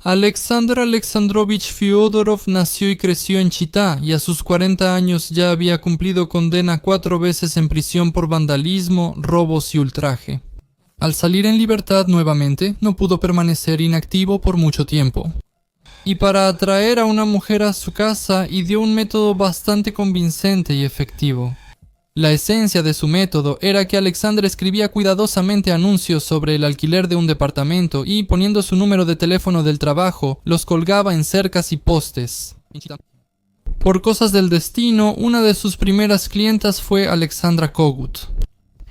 Alexander Alexandrovich Fyodorov nació y creció en Chitá y a sus 40 años ya había cumplido condena 4 veces en prisión por vandalismo, robos y ultraje. Al salir en libertad nuevamente, no pudo permanecer inactivo por mucho tiempo. Y para atraer a una mujer a su casa, ideó un método bastante convincente y efectivo. La esencia de su método era que Alexander escribía cuidadosamente anuncios sobre el alquiler de un departamento y, poniendo su número de teléfono del trabajo, los colgaba en cercas y postes. Por cosas del destino, una de sus primeras clientas fue Alexandra Kogut.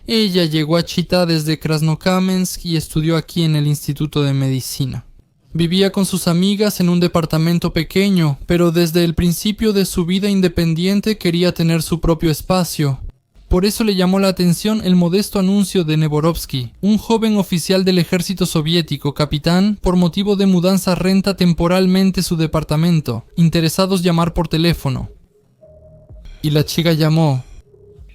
Ella llegó a Chitá desde Krasnokamensk y estudió aquí en el Instituto de Medicina. Vivía con sus amigas en un departamento pequeño, pero desde el principio de su vida independiente quería tener su propio espacio. Por eso le llamó la atención el modesto anuncio de Nevorovsky, un joven oficial del ejército soviético, capitán, por motivo de mudanza renta temporalmente su departamento, interesados llamar por teléfono. Y la chica llamó.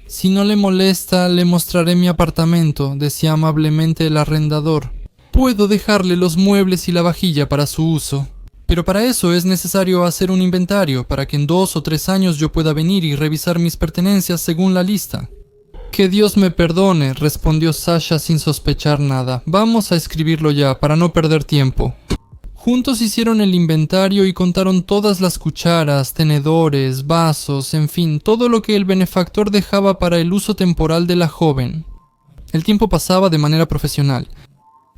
«Si no le molesta, le mostraré mi apartamento», decía amablemente el arrendador. «Puedo dejarle los muebles y la vajilla para su uso. Pero para eso es necesario hacer un inventario, para que en 2 o 3 años yo pueda venir y revisar mis pertenencias según la lista». «Que Dios me perdone», respondió Sasha sin sospechar nada. «Vamos a escribirlo ya, para no perder tiempo». Juntos hicieron el inventario y contaron todas las cucharas, tenedores, vasos, en fin, todo lo que el benefactor dejaba para el uso temporal de la joven. El tiempo pasaba de manera profesional.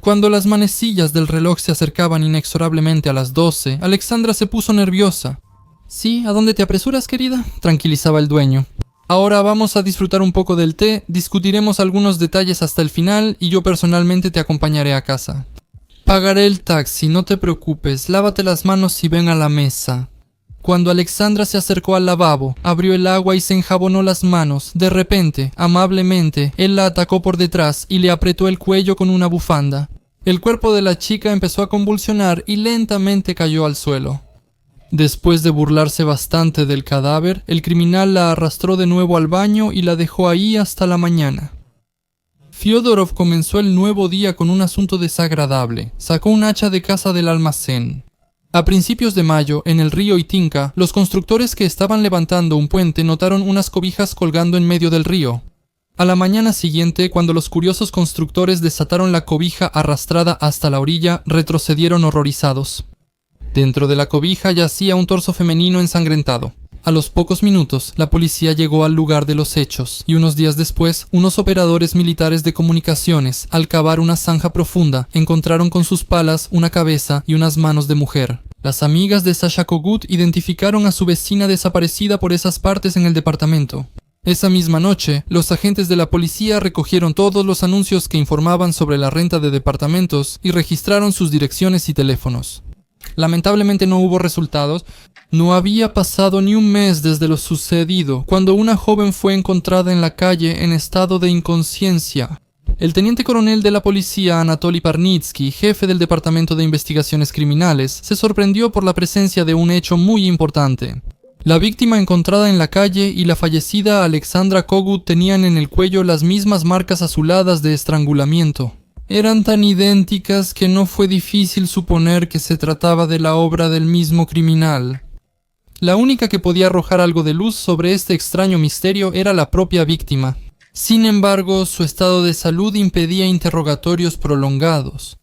Cuando las manecillas del reloj se acercaban inexorablemente a las 12, Alexandra se puso nerviosa. «¿Sí? ¿A dónde te apresuras, querida?», tranquilizaba el dueño. «Ahora vamos a disfrutar un poco del té, discutiremos algunos detalles hasta el final y yo personalmente te acompañaré a casa. Pagaré el taxi, no te preocupes, lávate las manos y ven a la mesa». Cuando Alexandra se acercó al lavabo, abrió el agua y se enjabonó las manos, de repente, amablemente, él la atacó por detrás y le apretó el cuello con una bufanda. El cuerpo de la chica empezó a convulsionar y lentamente cayó al suelo. Después de burlarse bastante del cadáver, el criminal la arrastró de nuevo al baño y la dejó ahí hasta la mañana. Fyodorov comenzó el nuevo día con un asunto desagradable. Sacó un hacha de casa del almacén. A principios de mayo, en el río Itinka, los constructores que estaban levantando un puente notaron unas cobijas colgando en medio del río. A la mañana siguiente, cuando los curiosos constructores desataron la cobija arrastrada hasta la orilla, retrocedieron horrorizados. Dentro de la cobija yacía un torso femenino ensangrentado. A los pocos minutos, la policía llegó al lugar de los hechos, y unos días después, unos operadores militares de comunicaciones, al cavar una zanja profunda, encontraron con sus palas una cabeza y unas manos de mujer. Las amigas de Sasha Kogut identificaron a su vecina desaparecida por esas partes en el departamento. Esa misma noche, los agentes de la policía recogieron todos los anuncios que informaban sobre la renta de departamentos y registraron sus direcciones y teléfonos. Lamentablemente no hubo resultados. No había pasado ni un mes desde lo sucedido, cuando una joven fue encontrada en la calle en estado de inconsciencia. El teniente coronel de la policía, Anatoly Parnitsky, jefe del Departamento de Investigaciones Criminales, se sorprendió por la presencia de un hecho muy importante. La víctima encontrada en la calle y la fallecida Alexandra Kogut tenían en el cuello las mismas marcas azuladas de estrangulamiento. Eran tan idénticas que no fue difícil suponer que se trataba de la obra del mismo criminal. La única que podía arrojar algo de luz sobre este extraño misterio era la propia víctima. Sin embargo, su estado de salud impedía interrogatorios prolongados.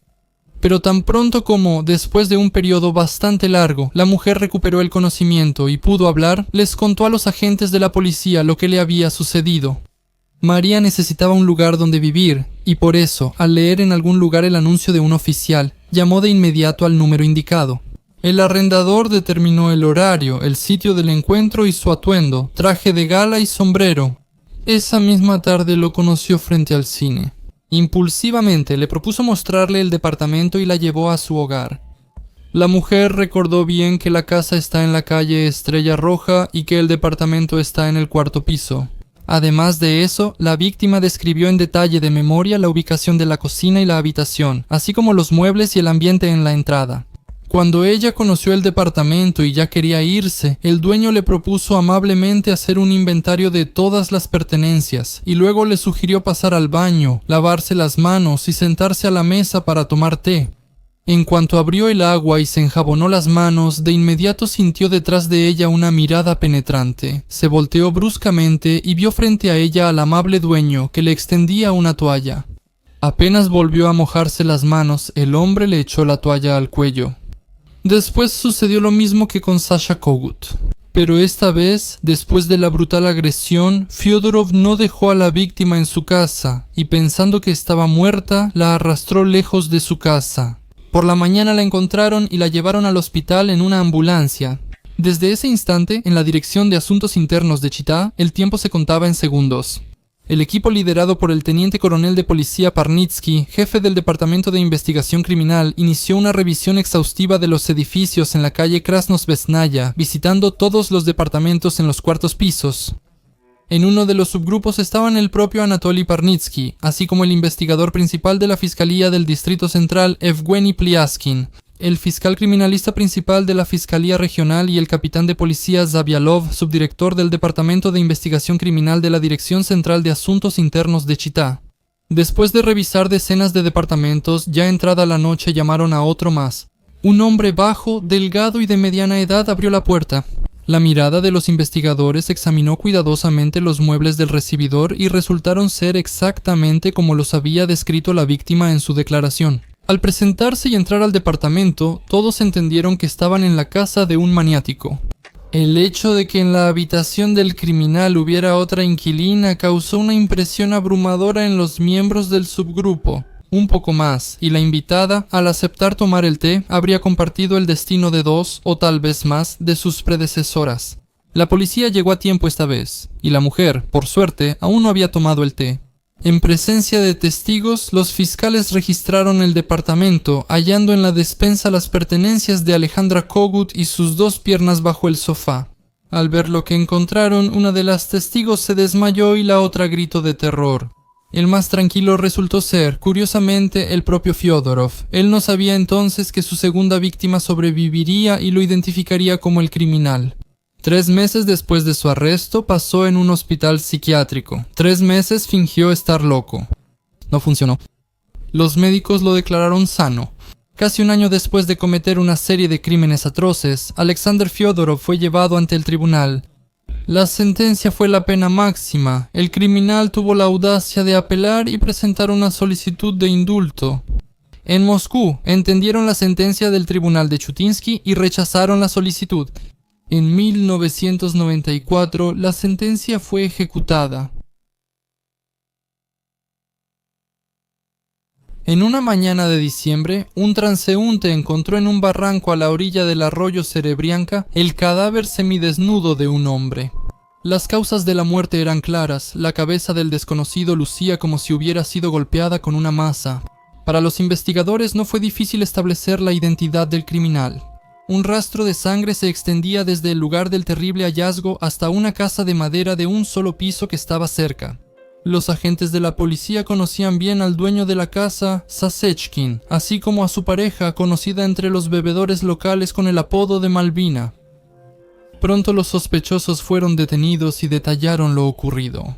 Pero tan pronto como, después de un periodo bastante largo, la mujer recuperó el conocimiento y pudo hablar, les contó a los agentes de la policía lo que le había sucedido. María necesitaba un lugar donde vivir, y por eso, al leer en algún lugar el anuncio de un oficial, llamó de inmediato al número indicado. El arrendador determinó el horario, el sitio del encuentro y su atuendo, traje de gala y sombrero. Esa misma tarde lo conoció frente al cine. Impulsivamente le propuso mostrarle el departamento y la llevó a su hogar. La mujer recordó bien que la casa está en la calle Estrella Roja y que el departamento está en el 4º piso. Además de eso, la víctima describió en detalle de memoria la ubicación de la cocina y la habitación, así como los muebles y el ambiente en la entrada. Cuando ella conoció el departamento y ya quería irse, el dueño le propuso amablemente hacer un inventario de todas las pertenencias y luego le sugirió pasar al baño, lavarse las manos y sentarse a la mesa para tomar té. En cuanto abrió el agua y se enjabonó las manos, de inmediato sintió detrás de ella una mirada penetrante. Se volteó bruscamente y vio frente a ella al amable dueño, que le extendía una toalla. Apenas volvió a mojarse las manos, el hombre le echó la toalla al cuello. Después sucedió lo mismo que con Sasha Kogut. Pero esta vez, después de la brutal agresión, Fyodorov no dejó a la víctima en su casa y pensando que estaba muerta, la arrastró lejos de su casa. Por la mañana la encontraron y la llevaron al hospital en una ambulancia. Desde ese instante, en la Dirección de Asuntos Internos de Chitá, el tiempo se contaba en segundos. El equipo liderado por el teniente coronel de policía Parnitsky, jefe del Departamento de Investigación Criminal, inició una revisión exhaustiva de los edificios en la calle Krasnosvesnaya, visitando todos los departamentos en los cuartos pisos. En uno de los subgrupos estaban el propio Anatoly Parnitsky, así como el investigador principal de la Fiscalía del Distrito Central, Evgeny Pliaskin, el fiscal criminalista principal de la Fiscalía Regional y el capitán de policía Zavialov, subdirector del Departamento de Investigación Criminal de la Dirección Central de Asuntos Internos de Chitá. Después de revisar decenas de departamentos, ya entrada la noche llamaron a otro más. Un hombre bajo, delgado y de mediana edad abrió la puerta. La mirada de los investigadores examinó cuidadosamente los muebles del recibidor y resultaron ser exactamente como los había descrito la víctima en su declaración. Al presentarse y entrar al departamento, todos entendieron que estaban en la casa de un maniático. El hecho de que en la habitación del criminal hubiera otra inquilina causó una impresión abrumadora en los miembros del subgrupo. Un poco más, y la invitada, al aceptar tomar el té, habría compartido el destino de dos, o tal vez más, de sus predecesoras. La policía llegó a tiempo esta vez, y la mujer, por suerte, aún no había tomado el té. En presencia de testigos, los fiscales registraron el departamento, hallando en la despensa las pertenencias de Alejandra Kogut y sus dos piernas bajo el sofá. Al ver lo que encontraron, una de las testigos se desmayó y la otra gritó de terror. El más tranquilo resultó ser, curiosamente, el propio Fyodorov. Él no sabía entonces que su segunda víctima sobreviviría y lo identificaría como el criminal. 3 meses después de su arresto, pasó en un hospital psiquiátrico. 3 meses fingió estar loco. No funcionó. Los médicos lo declararon sano. Casi un año después de cometer una serie de crímenes atroces, Alexander Fyodorov fue llevado ante el tribunal. La sentencia fue la pena máxima. El criminal tuvo la audacia de apelar y presentar una solicitud de indulto. En Moscú, entendieron la sentencia del tribunal de Chutinsky y rechazaron la solicitud. En 1994, la sentencia fue ejecutada. En una mañana de diciembre, un transeúnte encontró en un barranco a la orilla del arroyo Serebrianka el cadáver semidesnudo de un hombre. Las causas de la muerte eran claras. La cabeza del desconocido lucía como si hubiera sido golpeada con una maza. Para los investigadores no fue difícil establecer la identidad del criminal. Un rastro de sangre se extendía desde el lugar del terrible hallazgo hasta una casa de madera de un solo piso que estaba cerca. Los agentes de la policía conocían bien al dueño de la casa, Sasechkin, así como a su pareja, conocida entre los bebedores locales con el apodo de Malvina. Pronto los sospechosos fueron detenidos y detallaron lo ocurrido.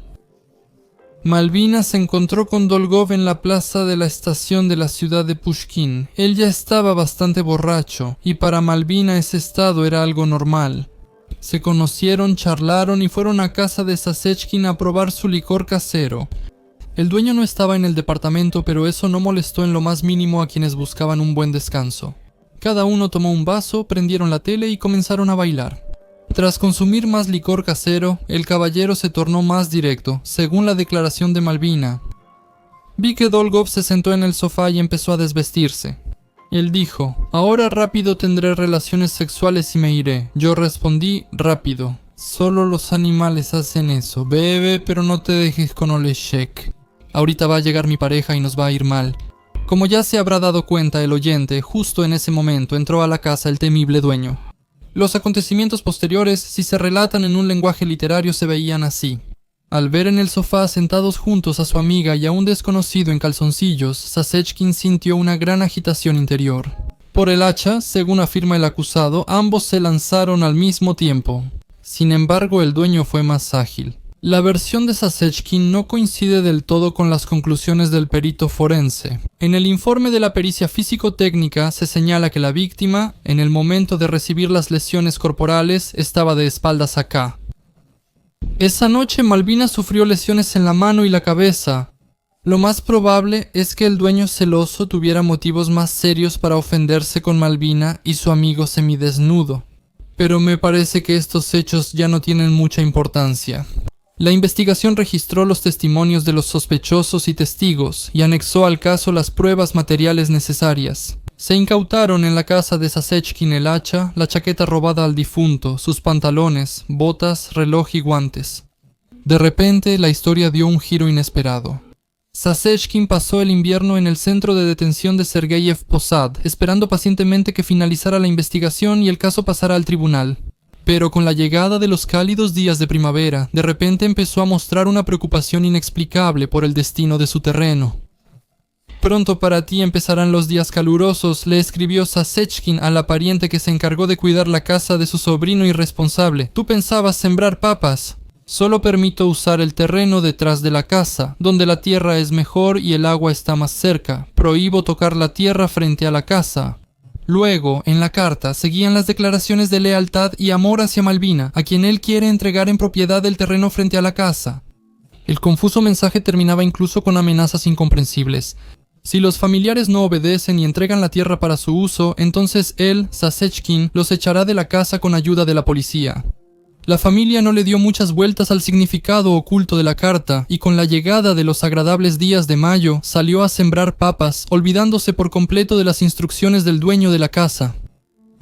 Malvina se encontró con Dolgov en la plaza de la estación de la ciudad de Pushkin. Él ya estaba bastante borracho, y para Malvina ese estado era algo normal. Se conocieron, charlaron y fueron a casa de Sasechkin a probar su licor casero. El dueño no estaba en el departamento, pero eso no molestó en lo más mínimo a quienes buscaban un buen descanso. Cada uno tomó un vaso, prendieron la tele y comenzaron a bailar. Tras consumir más licor casero, el caballero se tornó más directo, según la declaración de Malvina. Vi que Dolgov se sentó en el sofá y empezó a desvestirse. Él dijo, ahora rápido tendré relaciones sexuales y me iré. Yo respondí, rápido. Solo los animales hacen eso. Bebe, pero no te dejes con Oleshek. Ahorita va a llegar mi pareja y nos va a ir mal. Como ya se habrá dado cuenta el oyente, justo en ese momento entró a la casa el temible dueño. Los acontecimientos posteriores, si se relatan en un lenguaje literario, se veían así. Al ver en el sofá sentados juntos a su amiga y a un desconocido en calzoncillos, Sasechkin sintió una gran agitación interior. Por el hacha, según afirma el acusado, ambos se lanzaron al mismo tiempo. Sin embargo, el dueño fue más ágil. La versión de Sasechkin no coincide del todo con las conclusiones del perito forense. En el informe de la pericia físico-técnica se señala que la víctima, en el momento de recibir las lesiones corporales, estaba de espaldas acá. Esa noche Malvina sufrió lesiones en la mano y la cabeza. Lo más probable es que el dueño celoso tuviera motivos más serios para ofenderse con Malvina y su amigo semidesnudo. Pero me parece que estos hechos ya no tienen mucha importancia. La investigación registró los testimonios de los sospechosos y testigos y anexó al caso las pruebas materiales necesarias. Se incautaron en la casa de Sasechkin el hacha, la chaqueta robada al difunto, sus pantalones, botas, reloj y guantes. De repente, la historia dio un giro inesperado. Sasechkin pasó el invierno en el centro de detención de Sergeyev Posad, esperando pacientemente que finalizara la investigación y el caso pasara al tribunal. Pero con la llegada de los cálidos días de primavera, de repente empezó a mostrar una preocupación inexplicable por el destino de su terreno. Pronto para ti empezarán los días calurosos, le escribió Sasechkin a la pariente que se encargó de cuidar la casa de su sobrino irresponsable. Tú pensabas sembrar papas. Solo permito usar el terreno detrás de la casa, donde la tierra es mejor y el agua está más cerca. Prohíbo tocar la tierra frente a la casa. Luego, en la carta, seguían las declaraciones de lealtad y amor hacia Malvina, a quien él quiere entregar en propiedad el terreno frente a la casa. El confuso mensaje terminaba incluso con amenazas incomprensibles. Si los familiares no obedecen y entregan la tierra para su uso, entonces él, Sasechkin, los echará de la casa con ayuda de la policía. La familia no le dio muchas vueltas al significado oculto de la carta, y con la llegada de los agradables días de mayo, salió a sembrar papas, olvidándose por completo de las instrucciones del dueño de la casa.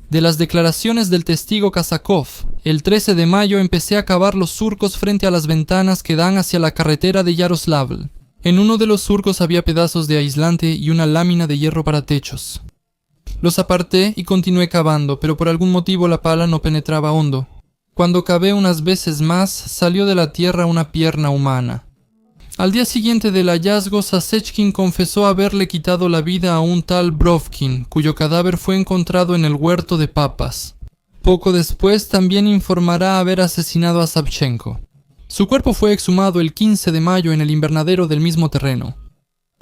De las declaraciones del testigo Kazakov, el 13 de mayo empecé a cavar los surcos frente a las ventanas que dan hacia la carretera de Yaroslavl. En uno de los surcos había pedazos de aislante y una lámina de hierro para techos. Los aparté y continué cavando, pero por algún motivo la pala no penetraba hondo. Cuando cavé unas veces más, salió de la tierra una pierna humana. Al día siguiente del hallazgo, Sasechkin confesó haberle quitado la vida a un tal Brovkin, cuyo cadáver fue encontrado en el huerto de papas. Poco después también informará haber asesinado a Savchenko. Su cuerpo fue exhumado el 15 de mayo en el invernadero del mismo terreno.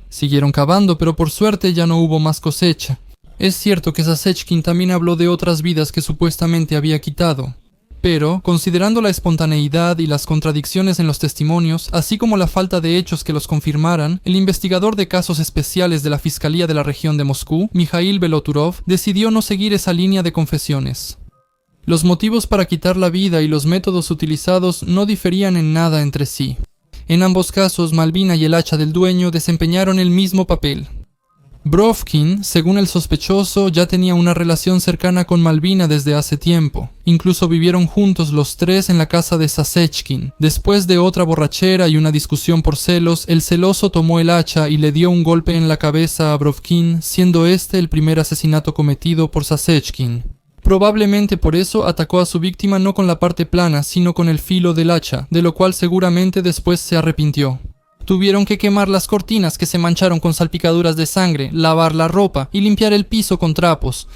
Siguieron cavando, pero por suerte ya no hubo más cosecha. Es cierto que Sasechkin también habló de otras vidas que supuestamente había quitado. Pero, considerando la espontaneidad y las contradicciones en los testimonios, así como la falta de hechos que los confirmaran, el investigador de casos especiales de la Fiscalía de la región de Moscú, Mikhail Beloturov, decidió no seguir esa línea de confesiones. Los motivos para quitar la vida y los métodos utilizados no diferían en nada entre sí. En ambos casos, Malvina y el hacha del dueño desempeñaron el mismo papel. Brovkin, según el sospechoso, ya tenía una relación cercana con Malvina desde hace tiempo. Incluso vivieron juntos los tres en la casa de Sasechkin. Después de otra borrachera y una discusión por celos, el celoso tomó el hacha y le dio un golpe en la cabeza a Brovkin, siendo este el primer asesinato cometido por Sasechkin. Probablemente por eso atacó a su víctima no con la parte plana, sino con el filo del hacha, de lo cual seguramente después se arrepintió. Tuvieron que quemar las cortinas que se mancharon con salpicaduras de sangre, lavar la ropa y limpiar el piso con trapos.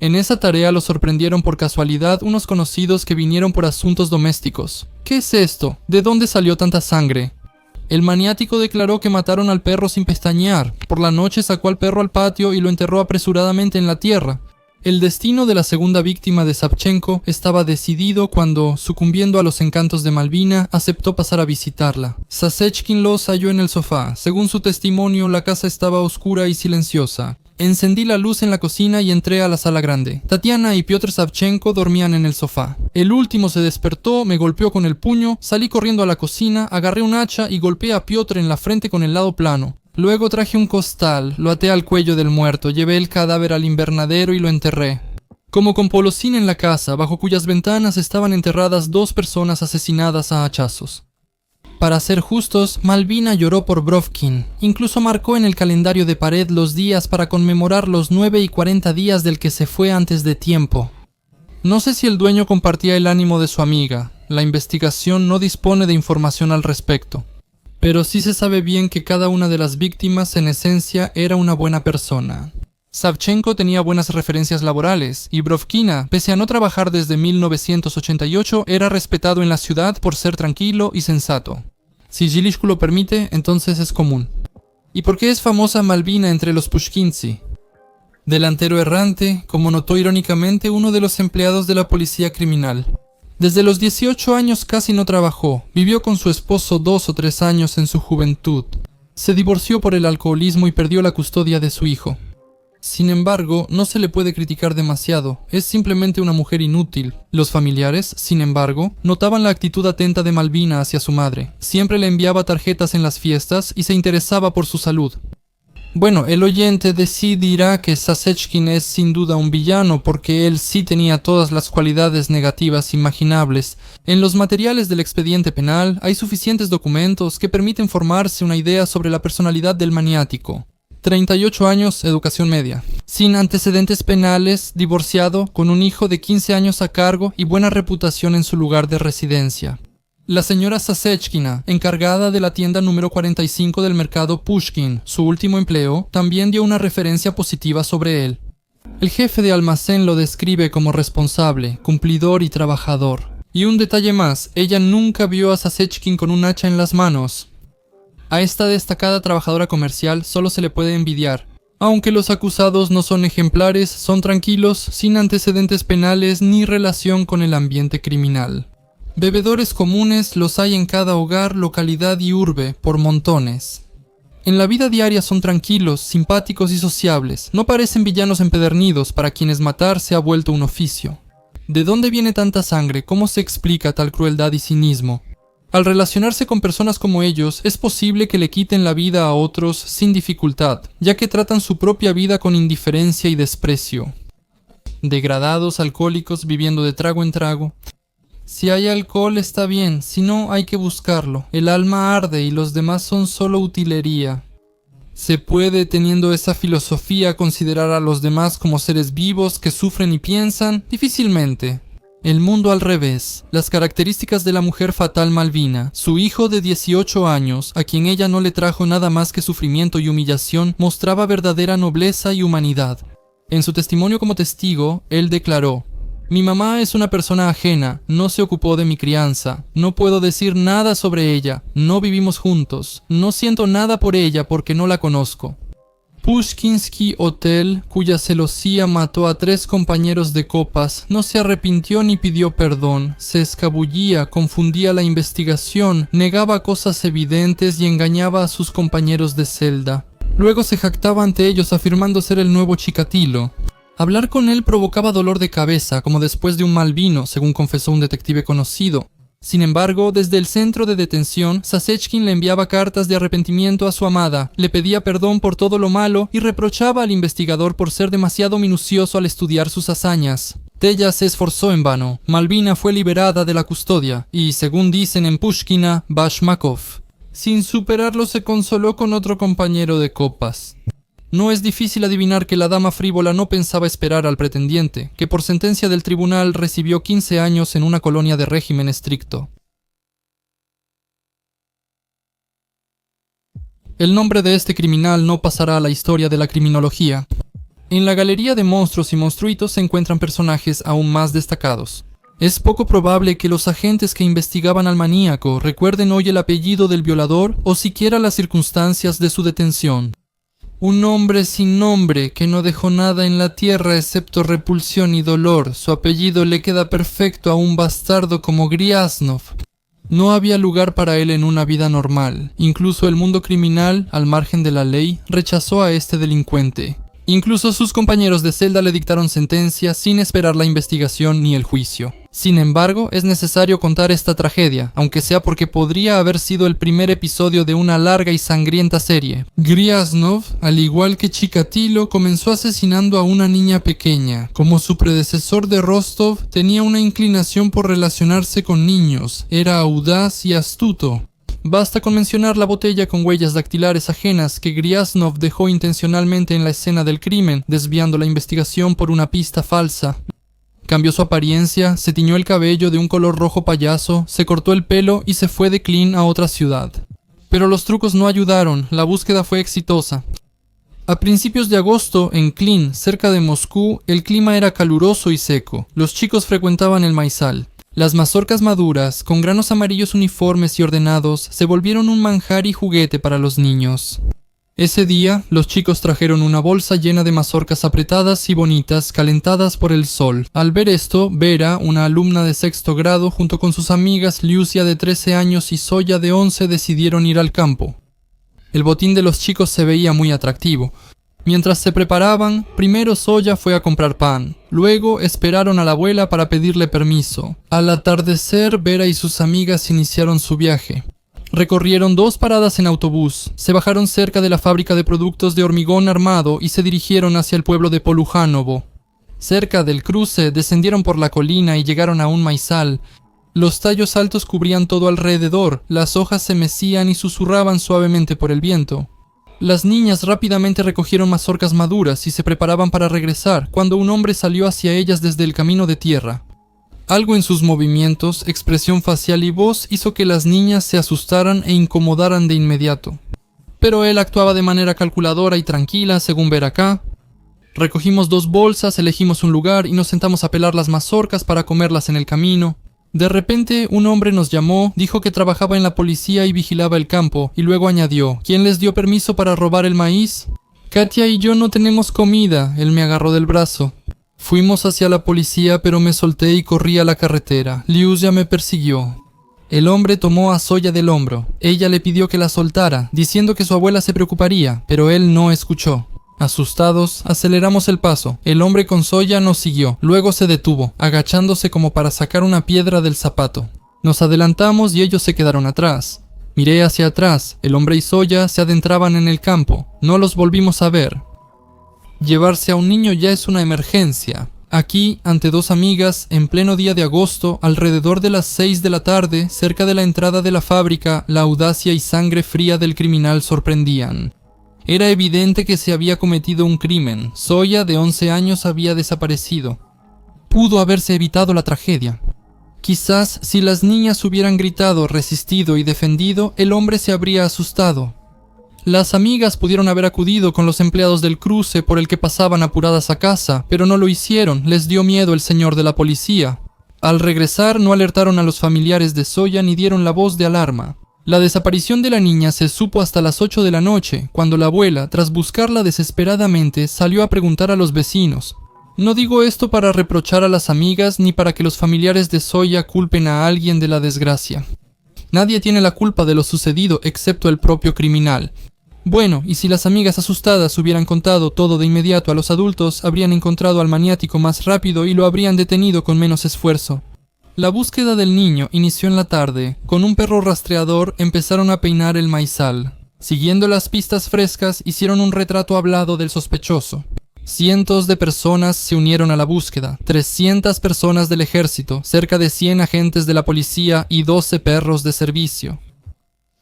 En esa tarea los sorprendieron por casualidad unos conocidos que vinieron por asuntos domésticos. ¿Qué es esto? ¿De dónde salió tanta sangre? El maniático declaró que mataron al perro sin pestañear. Por la noche sacó al perro al patio y lo enterró apresuradamente en la tierra. El destino de la segunda víctima de Savchenko estaba decidido cuando, sucumbiendo a los encantos de Malvina, aceptó pasar a visitarla. Sasechkin los halló en el sofá. Según su testimonio, la casa estaba oscura y silenciosa. Encendí la luz en la cocina y entré a la sala grande. Tatiana y Piotr Savchenko dormían en el sofá. El último se despertó, me golpeó con el puño, salí corriendo a la cocina, agarré un hacha y golpeé a Piotr en la frente con el lado plano. Luego traje un costal, lo até al cuello del muerto, llevé el cadáver al invernadero y lo enterré. Como con Polosín en la casa, bajo cuyas ventanas estaban enterradas 2 personas asesinadas a hachazos. Para ser justos, Malvina lloró por Brovkin. Incluso marcó en el calendario de pared los días para conmemorar los 9 y 40 días del que se fue antes de tiempo. No sé si el dueño compartía el ánimo de su amiga. La investigación no dispone de información al respecto. Pero sí se sabe bien que cada una de las víctimas en esencia era una buena persona. Savchenko tenía buenas referencias laborales y Brovkina, pese a no trabajar desde 1988, era respetado en la ciudad por ser tranquilo y sensato. Si Gilishku lo permite, entonces es común. ¿Y por qué es famosa Malvina entre los Pushkinsi? Delantero errante, como notó irónicamente uno de los empleados de la policía criminal. Desde los 18 años casi no trabajó, vivió con su esposo 2 o 3 años en su juventud. Se divorció por el alcoholismo y perdió la custodia de su hijo. Sin embargo, no se le puede criticar demasiado, es simplemente una mujer inútil. Los familiares, sin embargo, notaban la actitud atenta de Malvina hacia su madre. Siempre le enviaba tarjetas en las fiestas y se interesaba por su salud. Bueno, el oyente de sí dirá que Sasechkin es sin duda un villano porque él sí tenía todas las cualidades negativas imaginables. En los materiales del expediente penal hay suficientes documentos que permiten formarse una idea sobre la personalidad del maniático. 38 años, educación media. Sin antecedentes penales, divorciado, con un hijo de 15 años a cargo y buena reputación en su lugar de residencia. La señora Sasechkina, encargada de la tienda número 45 del mercado Pushkin, su último empleo, también dio una referencia positiva sobre él. El jefe de almacén lo describe como responsable, cumplidor y trabajador. Y un detalle más, ella nunca vio a Sasechkin con un hacha en las manos. A esta destacada trabajadora comercial solo se le puede envidiar. Aunque los acusados no son ejemplares, son tranquilos, sin antecedentes penales ni relación con el ambiente criminal. Bebedores comunes los hay en cada hogar, localidad y urbe, por montones. En la vida diaria son tranquilos, simpáticos y sociables. No parecen villanos empedernidos para quienes matar se ha vuelto un oficio. ¿De dónde viene tanta sangre? ¿Cómo se explica tal crueldad y cinismo? Al relacionarse con personas como ellos, es posible que le quiten la vida a otros sin dificultad, ya que tratan su propia vida con indiferencia y desprecio. Degradados, alcohólicos, viviendo de trago en trago. Si hay alcohol está bien, si no hay que buscarlo. El alma arde y los demás son solo utilería. ¿Se puede, teniendo esa filosofía, considerar a los demás como seres vivos que sufren y piensan? Difícilmente. El mundo al revés. Las características de la mujer fatal Malvina, su hijo de 18 años, a quien ella no le trajo nada más que sufrimiento y humillación, mostraba verdadera nobleza y humanidad. En su testimonio como testigo, él declaró: «Mi mamá es una persona ajena, no se ocupó de mi crianza, no puedo decir nada sobre ella, no vivimos juntos, no siento nada por ella porque no la conozco». Pushkinsky Hotel, cuya celosía mató a 3 compañeros de copas, no se arrepintió ni pidió perdón, se escabullía, confundía la investigación, negaba cosas evidentes y engañaba a sus compañeros de celda. Luego se jactaba ante ellos afirmando ser el nuevo Chikatilo. Hablar con él provocaba dolor de cabeza, como después de un mal vino, según confesó un detective conocido. Sin embargo, desde el centro de detención, Sasechkin le enviaba cartas de arrepentimiento a su amada, le pedía perdón por todo lo malo y reprochaba al investigador por ser demasiado minucioso al estudiar sus hazañas. Tella se esforzó en vano. Malvina fue liberada de la custodia y, según dicen en Pushkina, Bashmakov. Sin superarlo se consoló con otro compañero de copas. No es difícil adivinar que la dama frívola no pensaba esperar al pretendiente, que por sentencia del tribunal recibió 15 años en una colonia de régimen estricto. El nombre de este criminal no pasará a la historia de la criminología. En la galería de monstruos y monstruitos se encuentran personajes aún más destacados. Es poco probable que los agentes que investigaban al maníaco recuerden hoy el apellido del violador o siquiera las circunstancias de su detención. Un hombre sin nombre que no dejó nada en la tierra excepto repulsión y dolor. Su apellido le queda perfecto a un bastardo como Griasnov. No había lugar para él en una vida normal. Incluso el mundo criminal, al margen de la ley, rechazó a este delincuente. Incluso sus compañeros de celda le dictaron sentencia sin esperar la investigación ni el juicio. Sin embargo, es necesario contar esta tragedia, aunque sea porque podría haber sido el primer episodio de una larga y sangrienta serie. Griasnov, al igual que Chikatilo, comenzó asesinando a una niña pequeña. Como su predecesor de Rostov, tenía una inclinación por relacionarse con niños. Era audaz y astuto. Basta con mencionar la botella con huellas dactilares ajenas que Griasnov dejó intencionalmente en la escena del crimen, desviando la investigación por una pista falsa. Cambió su apariencia, se tiñó el cabello de un color rojo payaso, se cortó el pelo y se fue de Klin a otra ciudad. Pero los trucos no ayudaron, la búsqueda fue exitosa. A principios de agosto, en Klin, cerca de Moscú, el clima era caluroso y seco. Los chicos frecuentaban el maizal. Las mazorcas maduras, con granos amarillos uniformes y ordenados, se volvieron un manjar y juguete para los niños. Ese día, los chicos trajeron una bolsa llena de mazorcas apretadas y bonitas, calentadas por el sol. Al ver esto, Vera, una alumna de sexto grado, junto con sus amigas Liusia de 13 años y Zoya de 11, decidieron ir al campo. El botín de los chicos se veía muy atractivo. Mientras se preparaban, primero Zoya fue a comprar pan. Luego esperaron a la abuela para pedirle permiso. Al atardecer, Vera y sus amigas iniciaron su viaje. Recorrieron 2 paradas en autobús, se bajaron cerca de la fábrica de productos de hormigón armado y se dirigieron hacia el pueblo de Polujanovo. Cerca del cruce, descendieron por la colina y llegaron a un maizal. Los tallos altos cubrían todo alrededor, las hojas se mecían y susurraban suavemente por el viento. Las niñas rápidamente recogieron mazorcas maduras y se preparaban para regresar, cuando un hombre salió hacia ellas desde el camino de tierra. Algo en sus movimientos, expresión facial y voz hizo que las niñas se asustaran e incomodaran de inmediato. Pero él actuaba de manera calculadora y tranquila, según ver acá. Recogimos 2 bolsas, elegimos un lugar y nos sentamos a pelar las mazorcas para comerlas en el camino. De repente, un hombre nos llamó, dijo que trabajaba en la policía y vigilaba el campo, y luego añadió: ¿quién les dio permiso para robar el maíz? Katia y yo no tenemos comida, él me agarró del brazo. Fuimos hacia la policía, pero me solté y corrí a la carretera. Liusia me persiguió. El hombre tomó a Zoya del hombro. Ella le pidió que la soltara, diciendo que su abuela se preocuparía, pero él no escuchó. Asustados, aceleramos el paso. El hombre con Zoya nos siguió. Luego se detuvo, agachándose como para sacar una piedra del zapato. Nos adelantamos y ellos se quedaron atrás. Miré hacia atrás. El hombre y Zoya se adentraban en el campo. No los volvimos a ver. Llevarse a un niño ya es una emergencia. Aquí, ante 2 amigas, en pleno día de agosto, alrededor de las 6 de la tarde, cerca de la entrada de la fábrica, la audacia y sangre fría del criminal sorprendían. Era evidente que se había cometido un crimen. Zoya, de 11 años, había desaparecido. Pudo haberse evitado la tragedia. Quizás, si las niñas hubieran gritado, resistido y defendido, el hombre se habría asustado. Las amigas pudieron haber acudido con los empleados del cruce por el que pasaban apuradas a casa, pero no lo hicieron, les dio miedo el señor de la policía. Al regresar no alertaron a los familiares de Zoya ni dieron la voz de alarma. La desaparición de la niña se supo hasta las 8 de la noche, cuando la abuela, tras buscarla desesperadamente, salió a preguntar a los vecinos. No digo esto para reprochar a las amigas ni para que los familiares de Zoya culpen a alguien de la desgracia. Nadie tiene la culpa de lo sucedido excepto el propio criminal. Bueno, y si las amigas asustadas hubieran contado todo de inmediato a los adultos, habrían encontrado al maniático más rápido y lo habrían detenido con menos esfuerzo. La búsqueda del niño inició en la tarde. Con un perro rastreador empezaron a peinar el maizal. Siguiendo las pistas frescas, hicieron un retrato hablado del sospechoso. Cientos de personas se unieron a la búsqueda. 300 personas del ejército, cerca de 100 agentes de la policía y 12 perros de servicio.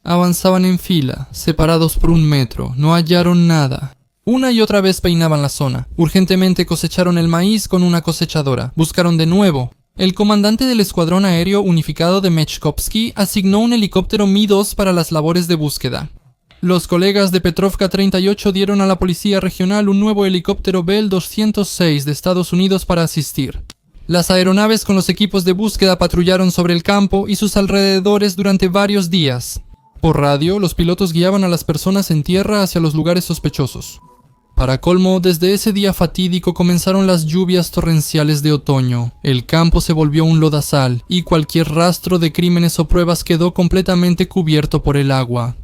Avanzaban en fila, separados por 1 metro. No hallaron nada. Una y otra vez peinaban la zona. Urgentemente cosecharon el maíz con una cosechadora. Buscaron de nuevo. El comandante del escuadrón aéreo unificado de Mechkovsky asignó un helicóptero Mi-2 para las labores de búsqueda. Los colegas de Petrovka 38 dieron a la policía regional un nuevo helicóptero Bell 206 de Estados Unidos para asistir. Las aeronaves con los equipos de búsqueda patrullaron sobre el campo y sus alrededores durante varios días. Por radio, los pilotos guiaban a las personas en tierra hacia los lugares sospechosos. Para colmo, desde ese día fatídico comenzaron las lluvias torrenciales de otoño. El campo se volvió un lodazal y cualquier rastro de crímenes o pruebas quedó completamente cubierto por el agua.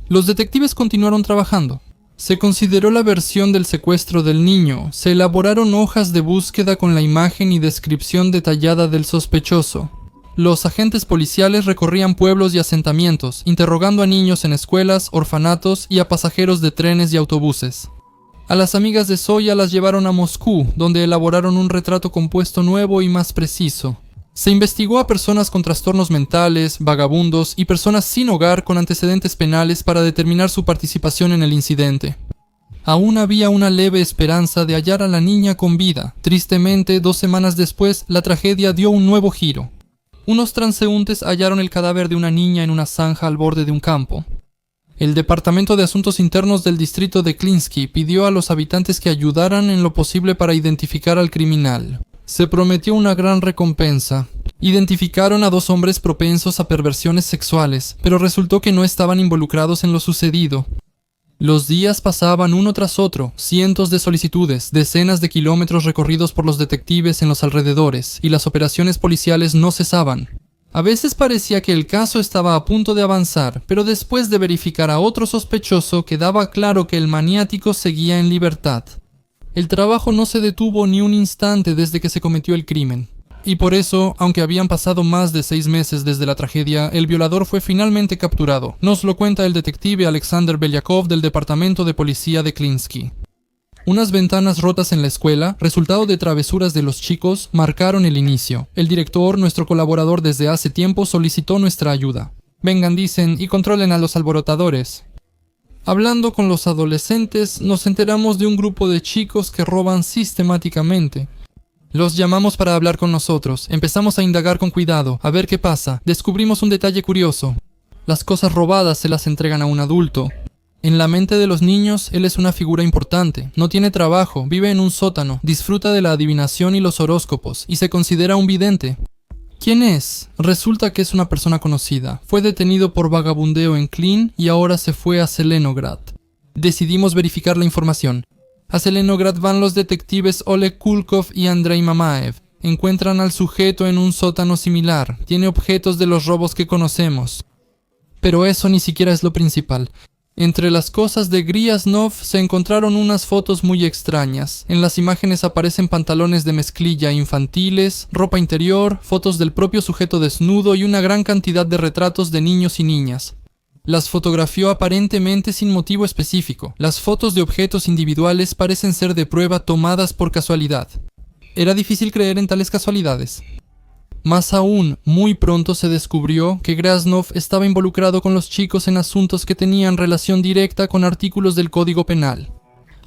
Los detectives continuaron trabajando. Se consideró la versión del secuestro del niño. Se elaboraron hojas de búsqueda con la imagen y descripción detallada del sospechoso. Los agentes policiales recorrían pueblos y asentamientos, interrogando a niños en escuelas, orfanatos y a pasajeros de trenes y autobuses. A las amigas de Zoya las llevaron a Moscú, donde elaboraron un retrato compuesto nuevo y más preciso. Se investigó a personas con trastornos mentales, vagabundos y personas sin hogar con antecedentes penales para determinar su participación en el incidente. Aún había una leve esperanza de hallar a la niña con vida. Tristemente, 2 semanas después, la tragedia dio un nuevo giro. Unos transeúntes hallaron el cadáver de una niña en una zanja al borde de un campo. El Departamento de Asuntos Internos del distrito de Klinsky pidió a los habitantes que ayudaran en lo posible para identificar al criminal. Se prometió una gran recompensa. Identificaron a 2 hombres propensos a perversiones sexuales, pero resultó que no estaban involucrados en lo sucedido. Los días pasaban uno tras otro, cientos de solicitudes, decenas de kilómetros recorridos por los detectives en los alrededores, y las operaciones policiales no cesaban. A veces parecía que el caso estaba a punto de avanzar, pero después de verificar a otro sospechoso quedaba claro que el maniático seguía en libertad. El trabajo no se detuvo ni un instante desde que se cometió el crimen. Y por eso, aunque habían pasado más de 6 meses desde la tragedia, el violador fue finalmente capturado. Nos lo cuenta el detective Alexander Belyakov del Departamento de Policía de Klinsky. Unas ventanas rotas en la escuela, resultado de travesuras de los chicos, marcaron el inicio. El director, nuestro colaborador desde hace tiempo, solicitó nuestra ayuda. Vengan, dicen, y controlen a los alborotadores. Hablando con los adolescentes, nos enteramos de un grupo de chicos que roban sistemáticamente. Los llamamos para hablar con nosotros. Empezamos a indagar con cuidado, a ver qué pasa. Descubrimos un detalle curioso. Las cosas robadas se las entregan a un adulto. En la mente de los niños, él es una figura importante. No tiene trabajo, vive en un sótano, disfruta de la adivinación y los horóscopos, y se considera un vidente. ¿Quién es? Resulta que es una persona conocida. Fue detenido por vagabundeo en Klin y ahora se fue a Zelenograd. Decidimos verificar la información. A Zelenograd van los detectives Oleg Kulkov y Andrei Mamaev. Encuentran al sujeto en un sótano similar. Tiene objetos de los robos que conocemos. Pero eso ni siquiera es lo principal. Entre las cosas de Gryaznov se encontraron unas fotos muy extrañas. En las imágenes aparecen pantalones de mezclilla infantiles, ropa interior, fotos del propio sujeto desnudo y una gran cantidad de retratos de niños y niñas. Las fotografió aparentemente sin motivo específico. Las fotos de objetos individuales parecen ser de prueba tomadas por casualidad. Era difícil creer en tales casualidades. Más aún, muy pronto se descubrió que Gryaznov estaba involucrado con los chicos en asuntos que tenían relación directa con artículos del Código Penal.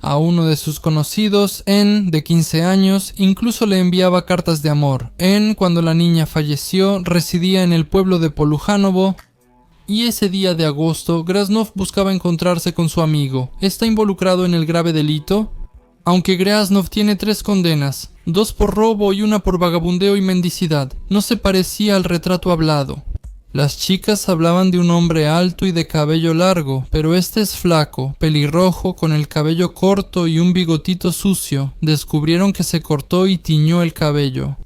A uno de sus conocidos, N, de 15 años, incluso le enviaba cartas de amor. N, cuando la niña falleció, residía en el pueblo de Polujanovo, y ese día de agosto, Gryaznov buscaba encontrarse con su amigo. ¿Está involucrado en el grave delito? Aunque Gryaznov tiene 3 condenas, 2 por robo y 1 por vagabundeo y mendicidad, no se parecía al retrato hablado. Las chicas hablaban de un hombre alto y de cabello largo, pero este es flaco, pelirrojo, con el cabello corto y un bigotito sucio. Descubrieron que se cortó y tiñó el cabello.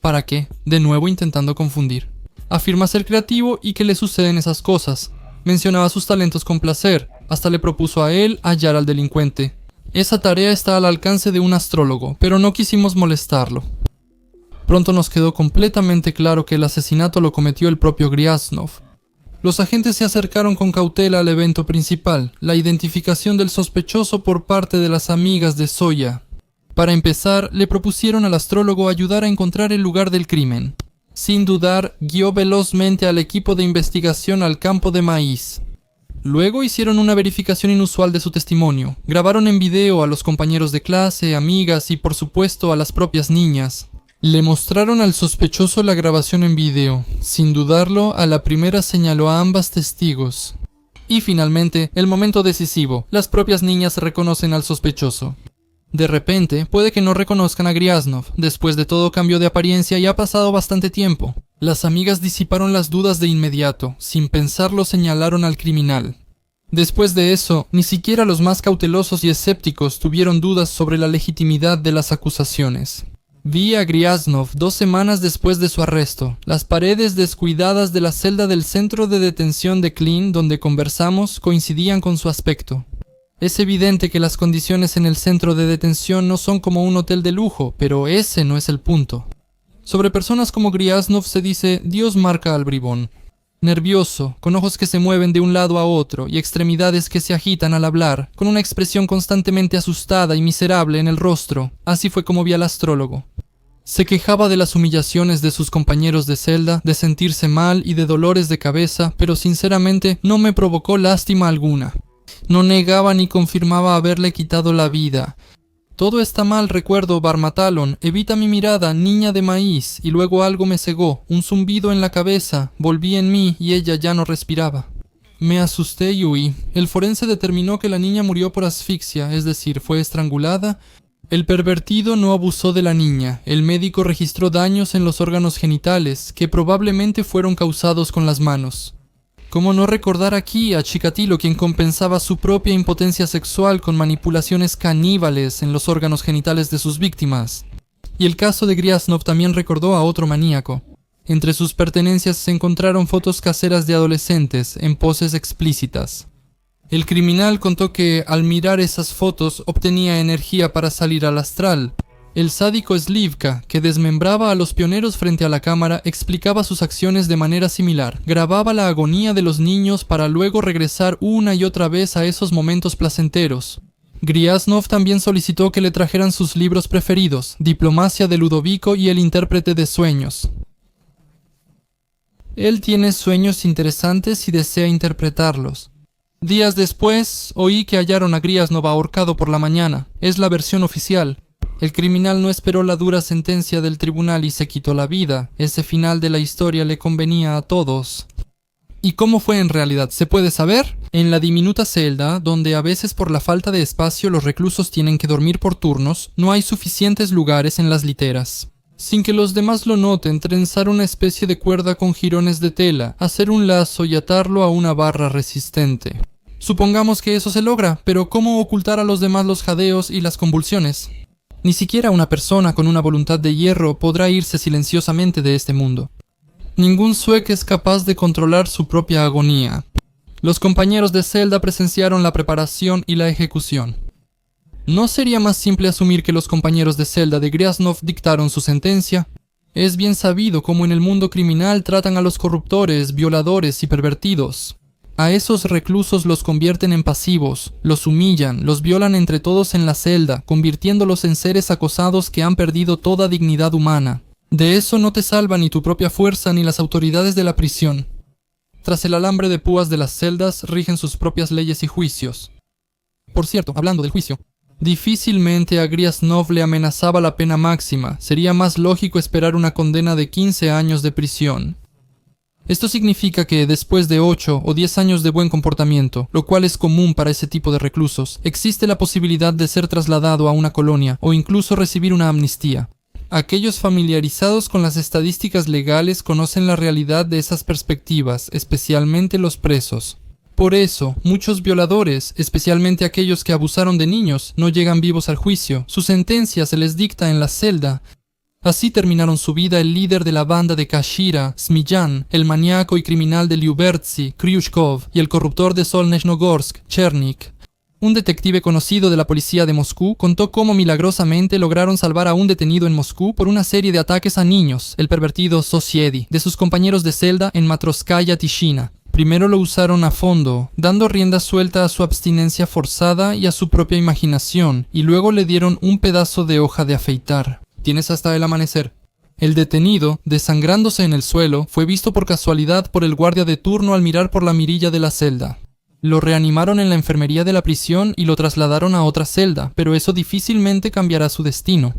¿Para qué? De nuevo intentando confundir. Afirma ser creativo y que le suceden esas cosas. Mencionaba sus talentos con placer. Hasta le propuso a él hallar al delincuente. Esa tarea está al alcance de un astrólogo, pero no quisimos molestarlo. Pronto nos quedó completamente claro que el asesinato lo cometió el propio Gryaznov. Los agentes se acercaron con cautela al evento principal, la identificación del sospechoso por parte de las amigas de Zoya. Para empezar, le propusieron al astrólogo ayudar a encontrar el lugar del crimen. Sin dudar, guió velozmente al equipo de investigación al campo de maíz. Luego hicieron una verificación inusual de su testimonio. Grabaron en video a los compañeros de clase, amigas y por supuesto a las propias niñas. Le mostraron al sospechoso la grabación en video. Sin dudarlo, a la primera señaló a ambas testigos. Y finalmente, el momento decisivo. Las propias niñas reconocen al sospechoso. De repente, puede que no reconozcan a Gryaznov. Después de todo, cambió de apariencia y ha pasado bastante tiempo. Las amigas disiparon las dudas de inmediato. Sin pensarlo, señalaron al criminal. Después de eso, ni siquiera los más cautelosos y escépticos tuvieron dudas sobre la legitimidad de las acusaciones. Vi a Gryaznov 2 semanas después de su arresto. Las paredes descuidadas de la celda del centro de detención de Klin, donde conversamos, coincidían con su aspecto. Es evidente que las condiciones en el centro de detención no son como un hotel de lujo, pero ese no es el punto. Sobre personas como Gryaznov se dice, Dios marca al bribón. Nervioso, con ojos que se mueven de un lado a otro y extremidades que se agitan al hablar, con una expresión constantemente asustada y miserable en el rostro. Así fue como vi al astrólogo. Se quejaba de las humillaciones de sus compañeros de celda, de sentirse mal y de dolores de cabeza, pero sinceramente no me provocó lástima alguna. No negaba ni confirmaba haberle quitado la vida. Todo está mal, recuerdo, Barmatalon, evita mi mirada, niña de maíz, y luego algo me cegó, un zumbido en la cabeza, volví en mí y ella ya no respiraba. Me asusté y huí. El forense determinó que la niña murió por asfixia, es decir, fue estrangulada. El pervertido no abusó de la niña. El médico registró daños en los órganos genitales, que probablemente fueron causados con las manos. ¿Cómo no recordar aquí a Chikatilo, quien compensaba su propia impotencia sexual con manipulaciones caníbales en los órganos genitales de sus víctimas? Y el caso de Griasnov también recordó a otro maníaco. Entre sus pertenencias se encontraron fotos caseras de adolescentes en poses explícitas. El criminal contó que al mirar esas fotos obtenía energía para salir al astral. El sádico Slivka, que desmembraba a los pioneros frente a la cámara, explicaba sus acciones de manera similar. Grababa la agonía de los niños para luego regresar una y otra vez a esos momentos placenteros. Griasnov también solicitó que le trajeran sus libros preferidos, Diplomacia de Ludovico y El intérprete de sueños. Él tiene sueños interesantes y desea interpretarlos. Días después, oí que hallaron a Griasnov ahorcado por la mañana. Es la versión oficial. El criminal no esperó la dura sentencia del tribunal y se quitó la vida. Ese final de la historia le convenía a todos. ¿Y cómo fue en realidad? ¿Se puede saber? En la diminuta celda, donde a veces por la falta de espacio los reclusos tienen que dormir por turnos, no hay suficientes lugares en las literas. Sin que los demás lo noten, trenzar una especie de cuerda con jirones de tela, hacer un lazo y atarlo a una barra resistente. Supongamos que eso se logra, pero ¿cómo ocultar a los demás los jadeos y las convulsiones? Ni siquiera una persona con una voluntad de hierro podrá irse silenciosamente de este mundo. Ningún sueco es capaz de controlar su propia agonía. Los compañeros de celda presenciaron la preparación y la ejecución. ¿No sería más simple asumir que los compañeros de celda de Griasnov dictaron su sentencia? Es bien sabido cómo en el mundo criminal tratan a los corruptores, violadores y pervertidos. A esos reclusos los convierten en pasivos, los humillan, los violan entre todos en la celda, convirtiéndolos en seres acosados que han perdido toda dignidad humana. De eso no te salva ni tu propia fuerza ni las autoridades de la prisión. Tras el alambre de púas de las celdas rigen sus propias leyes y juicios. Por cierto, hablando del juicio, difícilmente a Griasnov le amenazaba la pena máxima. Sería más lógico esperar una condena de 15 años de prisión. Esto significa que después de 8 o 10 años de buen comportamiento, lo cual es común para ese tipo de reclusos, existe la posibilidad de ser trasladado a una colonia o incluso recibir una amnistía. Aquellos familiarizados con las estadísticas legales conocen la realidad de esas perspectivas, especialmente los presos. Por eso, muchos violadores, especialmente aquellos que abusaron de niños, no llegan vivos al juicio. Su sentencia se les dicta en la celda. Así terminaron su vida el líder de la banda de Kashira, Smijan, el maníaco y criminal de Lyubertsy, Kryushkov, y el corruptor de Solnechnogorsk, Chernik. Un detective conocido de la policía de Moscú contó cómo milagrosamente lograron salvar a un detenido en Moscú por una serie de ataques a niños, el pervertido Sosiedi, de sus compañeros de celda en Matroskaya Tishina. Primero lo usaron a fondo, dando rienda suelta a su abstinencia forzada y a su propia imaginación, y luego le dieron un pedazo de hoja de afeitar. Tienes hasta el amanecer. El detenido, desangrándose en el suelo, fue visto por casualidad por el guardia de turno al mirar por la mirilla de la celda. Lo reanimaron en la enfermería de la prisión y lo trasladaron a otra celda, pero eso difícilmente cambiará su destino.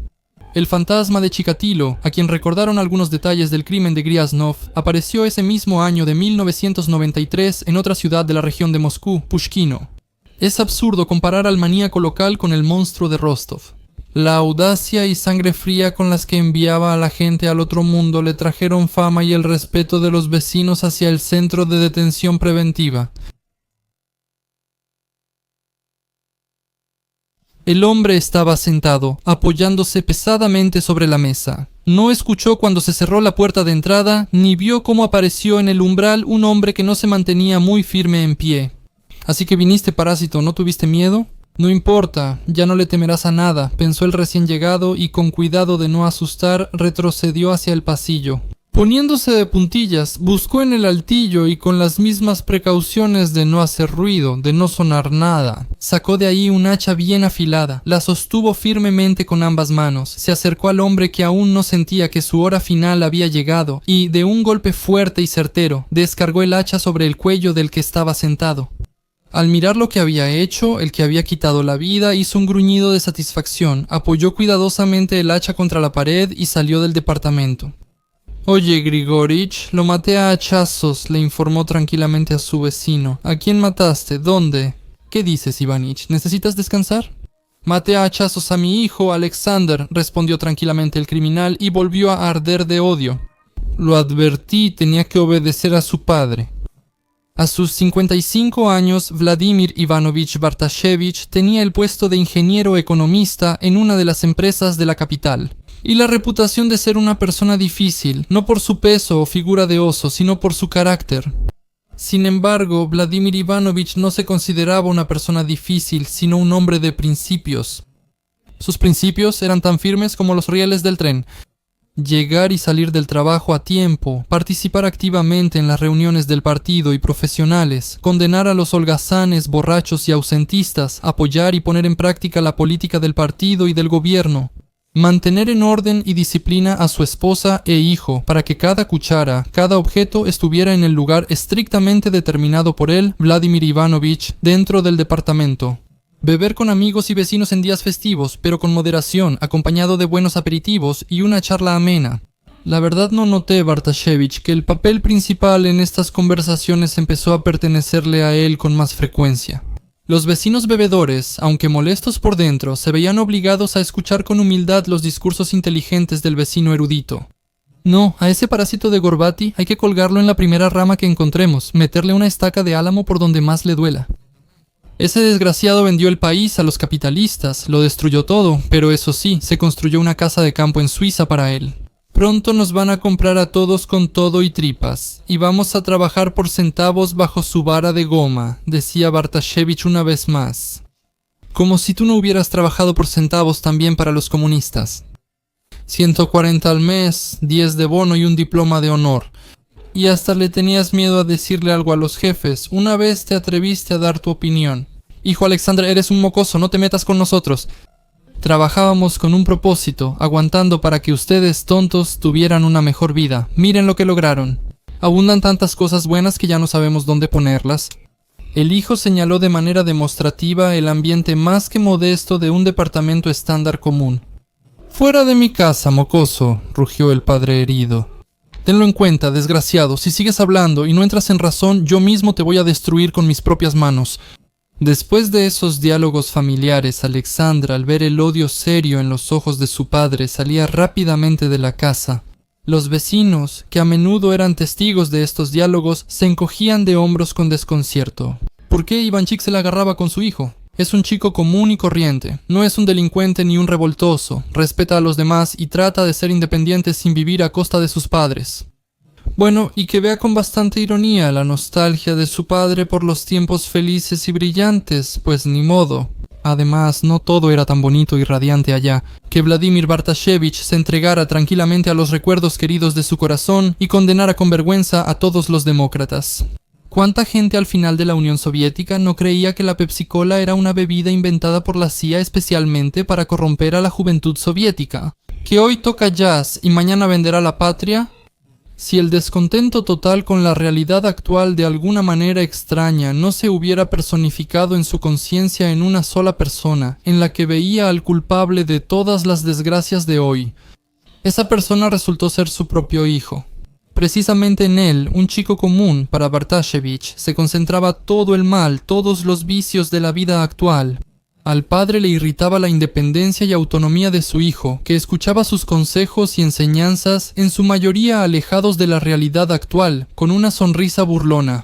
El fantasma de Chikatilo, a quien recordaron algunos detalles del crimen de Griasnov, apareció ese mismo año de 1993 en otra ciudad de la región de Moscú, Pushkino. Es absurdo comparar al maníaco local con el monstruo de Rostov. La audacia y sangre fría con las que enviaba a la gente al otro mundo le trajeron fama y el respeto de los vecinos hacia el centro de detención preventiva. El hombre estaba sentado, apoyándose pesadamente sobre la mesa. No escuchó cuando se cerró la puerta de entrada, ni vio cómo apareció en el umbral un hombre que no se mantenía muy firme en pie. «Así que viniste, parásito, ¿no tuviste miedo?» «No importa, ya no le temerás a nada», pensó el recién llegado y con cuidado de no asustar, retrocedió hacia el pasillo. Poniéndose de puntillas, buscó en el altillo y con las mismas precauciones de no hacer ruido, de no sonar nada. Sacó de ahí un hacha bien afilada, la sostuvo firmemente con ambas manos, se acercó al hombre que aún no sentía que su hora final había llegado y, de un golpe fuerte y certero, descargó el hacha sobre el cuello del que estaba sentado. Al mirar lo que había hecho, el que había quitado la vida hizo un gruñido de satisfacción, apoyó cuidadosamente el hacha contra la pared y salió del departamento. Oye, Grigorich, lo maté a hachazos, le informó tranquilamente a su vecino. ¿A quién mataste? ¿Dónde? ¿Qué dices, Ivanich? ¿Necesitas descansar? Maté a hachazos a mi hijo, Alexander, respondió tranquilamente el criminal y volvió a arder de odio. Lo advertí, tenía que obedecer a su padre. A sus 55 años, Vladimir Ivanovich Bartashevich tenía el puesto de ingeniero economista en una de las empresas de la capital, y la reputación de ser una persona difícil, no por su peso o figura de oso, sino por su carácter. Sin embargo, Vladimir Ivanovich no se consideraba una persona difícil, sino un hombre de principios. Sus principios eran tan firmes como los rieles del tren. Llegar y salir del trabajo a tiempo, participar activamente en las reuniones del partido y profesionales, condenar a los holgazanes, borrachos y ausentistas, apoyar y poner en práctica la política del partido y del gobierno, mantener en orden y disciplina a su esposa e hijo para que cada cuchara, cada objeto estuviera en el lugar estrictamente determinado por él, Vladimir Ivanovich, dentro del departamento. Beber con amigos y vecinos en días festivos, pero con moderación, acompañado de buenos aperitivos y una charla amena. La verdad no noté, Bartashevich, que el papel principal en estas conversaciones empezó a pertenecerle a él con más frecuencia. Los vecinos bebedores, aunque molestos por dentro, se veían obligados a escuchar con humildad los discursos inteligentes del vecino erudito. No, a ese parásito de Gorbati hay que colgarlo en la primera rama que encontremos, meterle una estaca de álamo por donde más le duela. Ese desgraciado vendió el país a los capitalistas, lo destruyó todo, pero eso sí, se construyó una casa de campo en Suiza para él. Pronto nos van a comprar a todos con todo y tripas, y vamos a trabajar por centavos bajo su vara de goma, decía Bartashevich una vez más. Como si tú no hubieras trabajado por centavos también para los comunistas. 140 al mes, 10 de bono y un diploma de honor. Y hasta le tenías miedo a decirle algo a los jefes. Una vez te atreviste a dar tu opinión. Hijo Alexander, eres un mocoso, no te metas con nosotros. Trabajábamos con un propósito, aguantando para que ustedes, tontos, tuvieran una mejor vida. Miren lo que lograron. Abundan tantas cosas buenas que ya no sabemos dónde ponerlas. El hijo señaló de manera demostrativa el ambiente más que modesto de un departamento estándar común. «Fuera de mi casa, mocoso», rugió el padre herido. «Tenlo en cuenta, desgraciado. Si sigues hablando y no entras en razón, yo mismo te voy a destruir con mis propias manos». Después de esos diálogos familiares, Alexandra, al ver el odio serio en los ojos de su padre, salía rápidamente de la casa. Los vecinos, que a menudo eran testigos de estos diálogos, se encogían de hombros con desconcierto. ¿Por qué Ivanchik se la agarraba con su hijo? Es un chico común y corriente, no es un delincuente ni un revoltoso, respeta a los demás y trata de ser independiente sin vivir a costa de sus padres. Bueno, y que vea con bastante ironía la nostalgia de su padre por los tiempos felices y brillantes, pues ni modo. Además, no todo era tan bonito y radiante allá, que Vladimir Bartashevich se entregara tranquilamente a los recuerdos queridos de su corazón y condenara con vergüenza a todos los demócratas. ¿Cuánta gente al final de la Unión Soviética no creía que la Pepsi-Cola era una bebida inventada por la CIA especialmente para corromper a la juventud soviética? ¿Que hoy toca jazz y mañana venderá la patria? Si el descontento total con la realidad actual de alguna manera extraña no se hubiera personificado en su conciencia en una sola persona, en la que veía al culpable de todas las desgracias de hoy, esa persona resultó ser su propio hijo. Precisamente en él, un chico común, para Bartashevich, se concentraba todo el mal, todos los vicios de la vida actual. Al padre le irritaba la independencia y autonomía de su hijo, que escuchaba sus consejos y enseñanzas, en su mayoría alejados de la realidad actual, con una sonrisa burlona.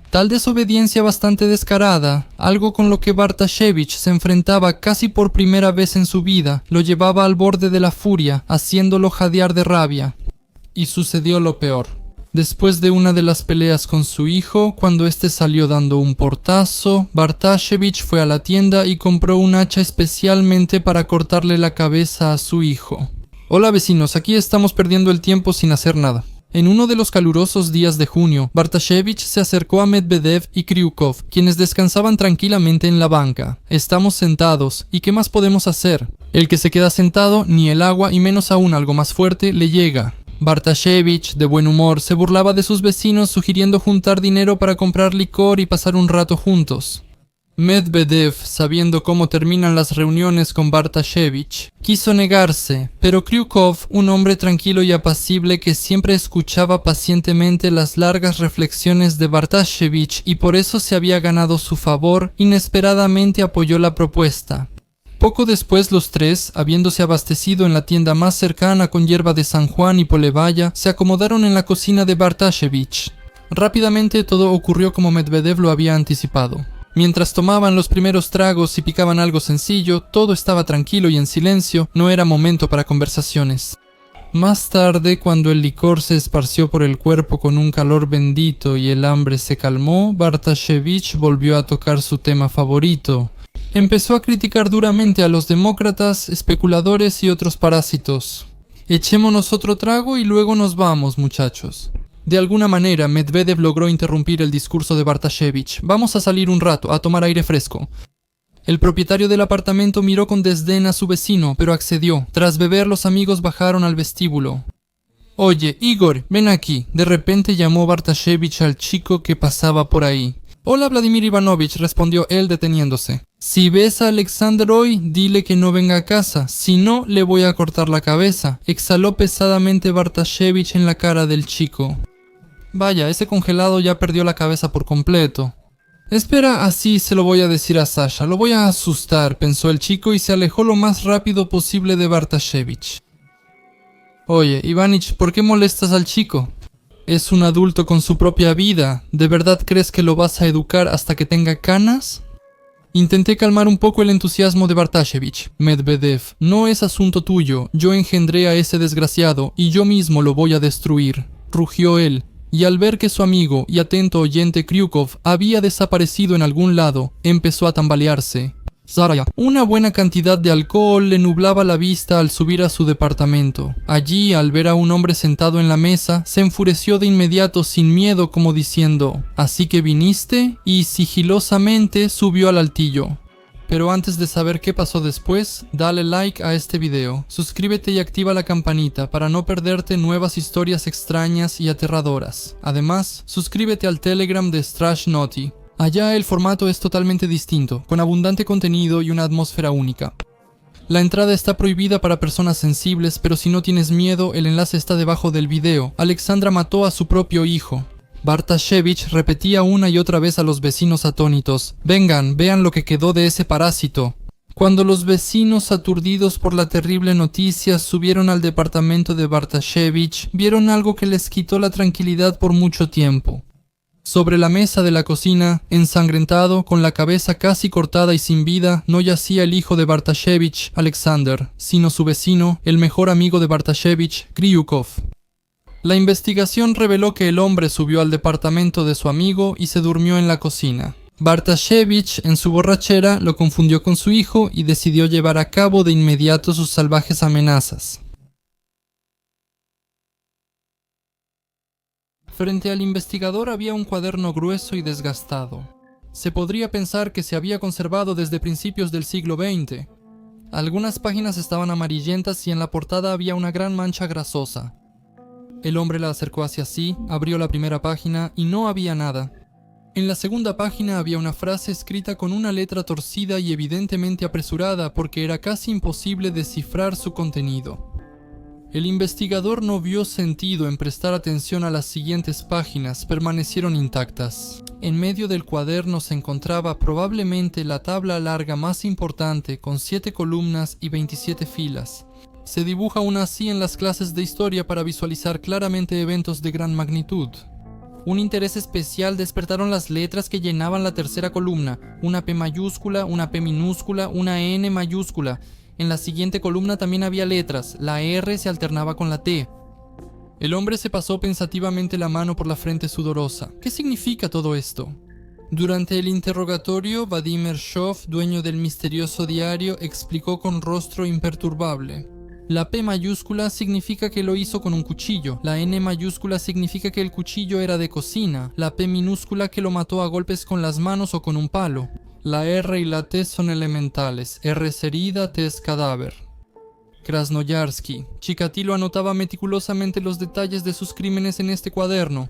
Tal desobediencia bastante descarada, algo con lo que Bartashevich se enfrentaba casi por primera vez en su vida, lo llevaba al borde de la furia, haciéndolo jadear de rabia. Y sucedió lo peor. Después de una de las peleas con su hijo, cuando éste salió dando un portazo, Bartashevich fue a la tienda y compró un hacha especialmente para cortarle la cabeza a su hijo. «Hola vecinos, aquí estamos perdiendo el tiempo sin hacer nada». En uno de los calurosos días de junio, Bartashevich se acercó a Medvedev y Kryukov, quienes descansaban tranquilamente en la banca. «Estamos sentados, ¿y qué más podemos hacer? El que se queda sentado, ni el agua y menos aún algo más fuerte le llega». Bartashevich, de buen humor, se burlaba de sus vecinos sugiriendo juntar dinero para comprar licor y pasar un rato juntos. Medvedev, sabiendo cómo terminan las reuniones con Bartashevich, quiso negarse, pero Kryukov, un hombre tranquilo y apacible que siempre escuchaba pacientemente las largas reflexiones de Bartashevich y por eso se había ganado su favor, inesperadamente apoyó la propuesta. Poco después los tres, habiéndose abastecido en la tienda más cercana con hierba de San Juan y polevaya, se acomodaron en la cocina de Bartashevich. Rápidamente todo ocurrió como Medvedev lo había anticipado. Mientras tomaban los primeros tragos y picaban algo sencillo, todo estaba tranquilo y en silencio, no era momento para conversaciones. Más tarde, cuando el licor se esparció por el cuerpo con un calor bendito y el hambre se calmó, Bartashevich volvió a tocar su tema favorito. Empezó a criticar duramente a los demócratas, especuladores y otros parásitos. Echémonos otro trago y luego nos vamos, muchachos. De alguna manera, Medvedev logró interrumpir el discurso de Bartashevich. Vamos a salir un rato, a tomar aire fresco. El propietario del apartamento miró con desdén a su vecino, pero accedió. Tras beber, los amigos bajaron al vestíbulo. Oye, Igor, ven aquí. De repente llamó Bartashevich al chico que pasaba por ahí. Hola, Vladimir Ivanovich, respondió él deteniéndose. Si ves a Alexander hoy, dile que no venga a casa, si no, le voy a cortar la cabeza. Exhaló pesadamente Bartashevich en la cara del chico. Vaya, ese congelado ya perdió la cabeza por completo. Espera, así se lo voy a decir a Sasha, lo voy a asustar, pensó el chico y se alejó lo más rápido posible de Bartashevich. Oye, Ivanich, ¿por qué molestas al chico? Es un adulto con su propia vida. ¿De verdad crees que lo vas a educar hasta que tenga canas? Intenté calmar un poco el entusiasmo de Bartashevich. Medvedev, no es asunto tuyo. Yo engendré a ese desgraciado y yo mismo lo voy a destruir. Rugió él. Y al ver que su amigo y atento oyente Kryukov había desaparecido en algún lado, empezó a tambalearse. Zaraya. Una buena cantidad de alcohol le nublaba la vista al subir a su departamento. Allí, al ver a un hombre sentado en la mesa, se enfureció de inmediato sin miedo como diciendo, «¿Así que viniste?» y sigilosamente subió al altillo. Pero antes de saber qué pasó después, dale like a este video, suscríbete y activa la campanita para no perderte nuevas historias extrañas y aterradoras. Además, suscríbete al Telegram de Strash Naughty. Allá el formato es totalmente distinto, con abundante contenido y una atmósfera única. La entrada está prohibida para personas sensibles, pero si no tienes miedo, el enlace está debajo del video. Alexandra mató a su propio hijo. Bartashevich repetía una y otra vez a los vecinos atónitos, «Vengan, vean lo que quedó de ese parásito». Cuando los vecinos, aturdidos por la terrible noticia, subieron al departamento de Bartashevich, vieron algo que les quitó la tranquilidad por mucho tiempo. Sobre la mesa de la cocina, ensangrentado, con la cabeza casi cortada y sin vida, no yacía el hijo de Bartashevich, Alexander, sino su vecino, el mejor amigo de Bartashevich, Kryukov. La investigación reveló que el hombre subió al departamento de su amigo y se durmió en la cocina. Bartashevich, en su borrachera, lo confundió con su hijo y decidió llevar a cabo de inmediato sus salvajes amenazas. Frente al investigador había un cuaderno grueso y desgastado. Se podría pensar que se había conservado desde principios del siglo XX. Algunas páginas estaban amarillentas y en la portada había una gran mancha grasosa. El hombre la acercó hacia sí, abrió la primera página y no había nada. En la segunda página había una frase escrita con una letra torcida y evidentemente apresurada porque era casi imposible descifrar su contenido. El investigador no vio sentido en prestar atención a las siguientes páginas, permanecieron intactas. En medio del cuaderno se encontraba probablemente la tabla larga más importante con 7 columnas y 27 filas. Se dibuja una así en las clases de historia para visualizar claramente eventos de gran magnitud. Un interés especial despertaron las letras que llenaban la tercera columna, una P mayúscula, una P minúscula, una N mayúscula. En la siguiente columna también había letras, la R se alternaba con la T. El hombre se pasó pensativamente la mano por la frente sudorosa. ¿Qué significa todo esto? Durante el interrogatorio, Vadim Ershov, dueño del misterioso diario, explicó con rostro imperturbable. La P mayúscula significa que lo hizo con un cuchillo, la N mayúscula significa que el cuchillo era de cocina, la P minúscula que lo mató a golpes con las manos o con un palo. La R y la T son elementales, R es herida, T es cadáver. Krasnoyarsky. Chikatilo anotaba meticulosamente los detalles de sus crímenes en este cuaderno.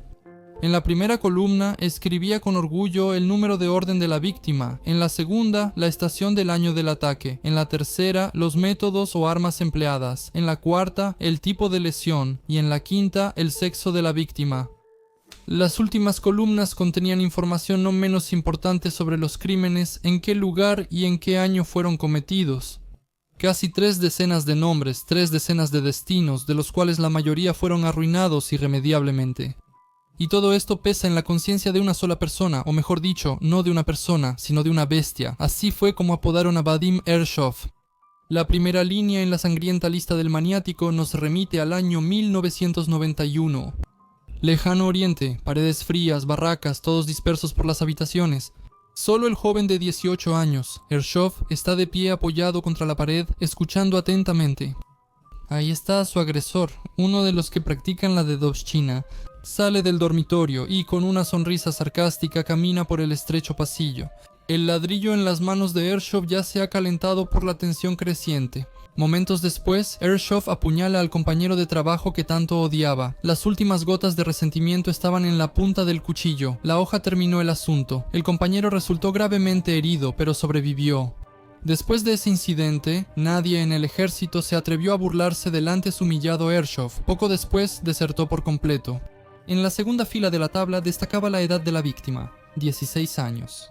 En la primera columna escribía con orgullo el número de orden de la víctima, en la segunda la estación del año del ataque, en la tercera los métodos o armas empleadas, en la cuarta el tipo de lesión y en la quinta el sexo de la víctima. Las últimas columnas contenían información no menos importante sobre los crímenes, en qué lugar y en qué año fueron cometidos. Casi 3 decenas de nombres, 3 decenas de destinos, de los cuales la mayoría fueron arruinados irremediablemente. Y todo esto pesa en la conciencia de una sola persona, o mejor dicho, no de una persona, sino de una bestia. Así fue como apodaron a Vadim Ershov. La primera línea en la sangrienta lista del maniático nos remite al año 1991. Lejano Oriente, paredes frías, barracas, todos dispersos por las habitaciones. Solo el joven de 18 años, Ershov, está de pie apoyado contra la pared, escuchando atentamente. Ahí está su agresor, uno de los que practican la dedovshchina. Sale del dormitorio y con una sonrisa sarcástica camina por el estrecho pasillo. El ladrillo en las manos de Ershov ya se ha calentado por la tensión creciente. Momentos después, Ershov apuñala al compañero de trabajo que tanto odiaba. Las últimas gotas de resentimiento estaban en la punta del cuchillo. La hoja terminó el asunto. El compañero resultó gravemente herido, pero sobrevivió. Después de ese incidente, nadie en el ejército se atrevió a burlarse del antes humillado Ershov. Poco después, desertó por completo. En la segunda fila de la tabla destacaba la edad de la víctima, 16 años.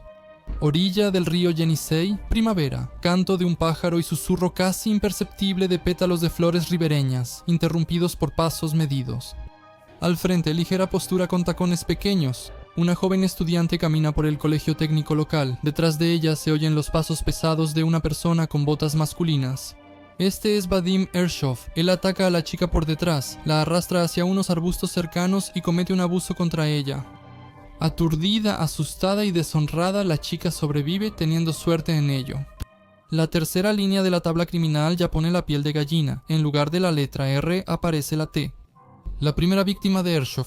Orilla del río Yenisei, primavera, canto de un pájaro y susurro casi imperceptible de pétalos de flores ribereñas, interrumpidos por pasos medidos. Al frente, ligera postura con tacones pequeños. Una joven estudiante camina por el colegio técnico local. Detrás de ella se oyen los pasos pesados de una persona con botas masculinas. Este es Vadim Ershov. Él ataca a la chica por detrás, la arrastra hacia unos arbustos cercanos y comete un abuso contra ella. Aturdida, asustada y deshonrada, la chica sobrevive teniendo suerte en ello. La tercera línea de la tabla criminal ya pone la piel de gallina. En lugar de la letra R aparece la T. La primera víctima de Ershov.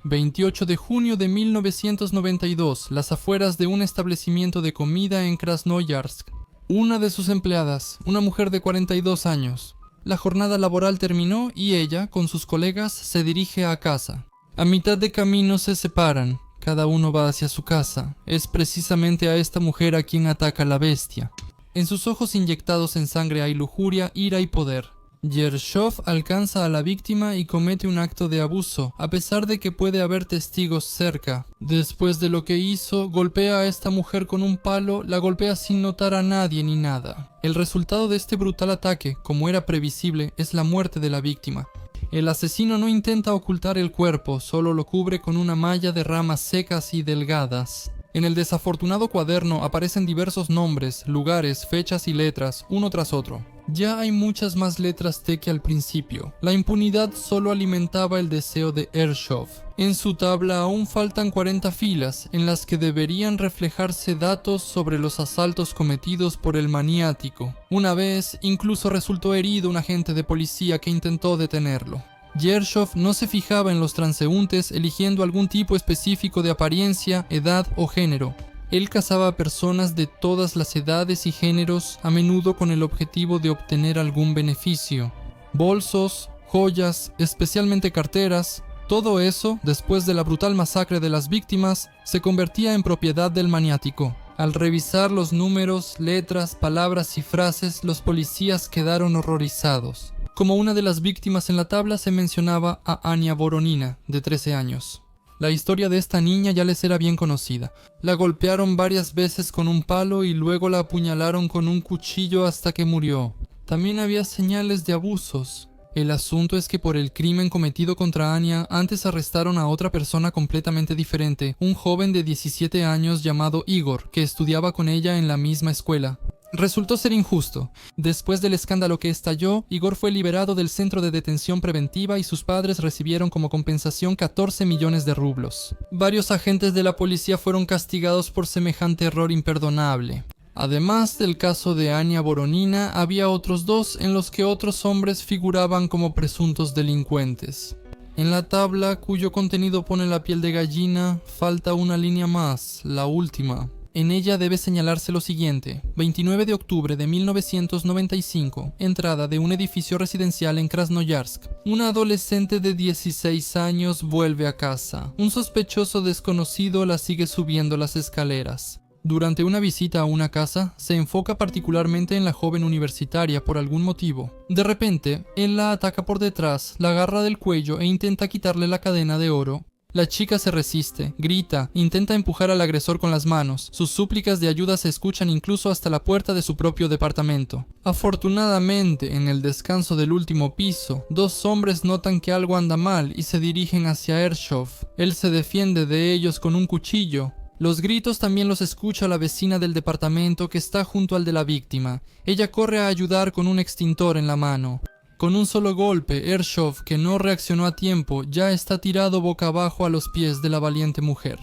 28 de junio de 1992, las afueras de un establecimiento de comida en Krasnoyarsk. Una de sus empleadas, una mujer de 42 años. La jornada laboral terminó y ella, con sus colegas, se dirige a casa. A mitad de camino se separan. Cada uno va hacia su casa. Es precisamente a esta mujer a quien ataca la bestia. En sus ojos inyectados en sangre hay lujuria, ira y poder. Ershov alcanza a la víctima y comete un acto de abuso, a pesar de que puede haber testigos cerca. Después de lo que hizo, golpea a esta mujer con un palo, la golpea sin notar a nadie ni nada. El resultado de este brutal ataque, como era previsible, es la muerte de la víctima. El asesino no intenta ocultar el cuerpo, solo lo cubre con una malla de ramas secas y delgadas. En el desafortunado cuaderno aparecen diversos nombres, lugares, fechas y letras, uno tras otro. Ya hay muchas más letras T que al principio. La impunidad solo alimentaba el deseo de Ershov. En su tabla aún faltan 40 filas, en las que deberían reflejarse datos sobre los asaltos cometidos por el maniático. Una vez, incluso resultó herido un agente de policía que intentó detenerlo. Ershov no se fijaba en los transeúntes eligiendo algún tipo específico de apariencia, edad o género. Él cazaba a personas de todas las edades y géneros, a menudo con el objetivo de obtener algún beneficio. Bolsos, joyas, especialmente carteras, todo eso, después de la brutal masacre de las víctimas, se convertía en propiedad del maniático. Al revisar los números, letras, palabras y frases, los policías quedaron horrorizados. Como una de las víctimas en la tabla se mencionaba a Ania Boronina, de 13 años. La historia de esta niña ya les era bien conocida. La golpearon varias veces con un palo y luego la apuñalaron con un cuchillo hasta que murió. También había señales de abusos. El asunto es que por el crimen cometido contra Ania, antes arrestaron a otra persona completamente diferente, un joven de 17 años llamado Igor, que estudiaba con ella en la misma escuela. Resultó ser injusto. Después del escándalo que estalló, Igor fue liberado del centro de detención preventiva y sus padres recibieron como compensación 14 millones de rublos. Varios agentes de la policía fueron castigados por semejante error imperdonable. Además del caso de Ania Boronina, había otros dos en los que otros hombres figuraban como presuntos delincuentes. En la tabla, cuyo contenido pone la piel de gallina, falta una línea más, la última. En ella debe señalarse lo siguiente: 29 de octubre de 1995, entrada de un edificio residencial en Krasnoyarsk. Una adolescente de 16 años vuelve a casa. Un sospechoso desconocido la sigue subiendo las escaleras. Durante una visita a una casa, se enfoca particularmente en la joven universitaria por algún motivo. De repente, él la ataca por detrás, la agarra del cuello e intenta quitarle la cadena de oro. La chica se resiste, grita, intenta empujar al agresor con las manos. Sus súplicas de ayuda se escuchan incluso hasta la puerta de su propio departamento. Afortunadamente, en el descanso del último piso, dos hombres notan que algo anda mal y se dirigen hacia Ershov. Él se defiende de ellos con un cuchillo. Los gritos también los escucha la vecina del departamento que está junto al de la víctima. Ella corre a ayudar con un extintor en la mano. Con un solo golpe, Ershov, que no reaccionó a tiempo, ya está tirado boca abajo a los pies de la valiente mujer.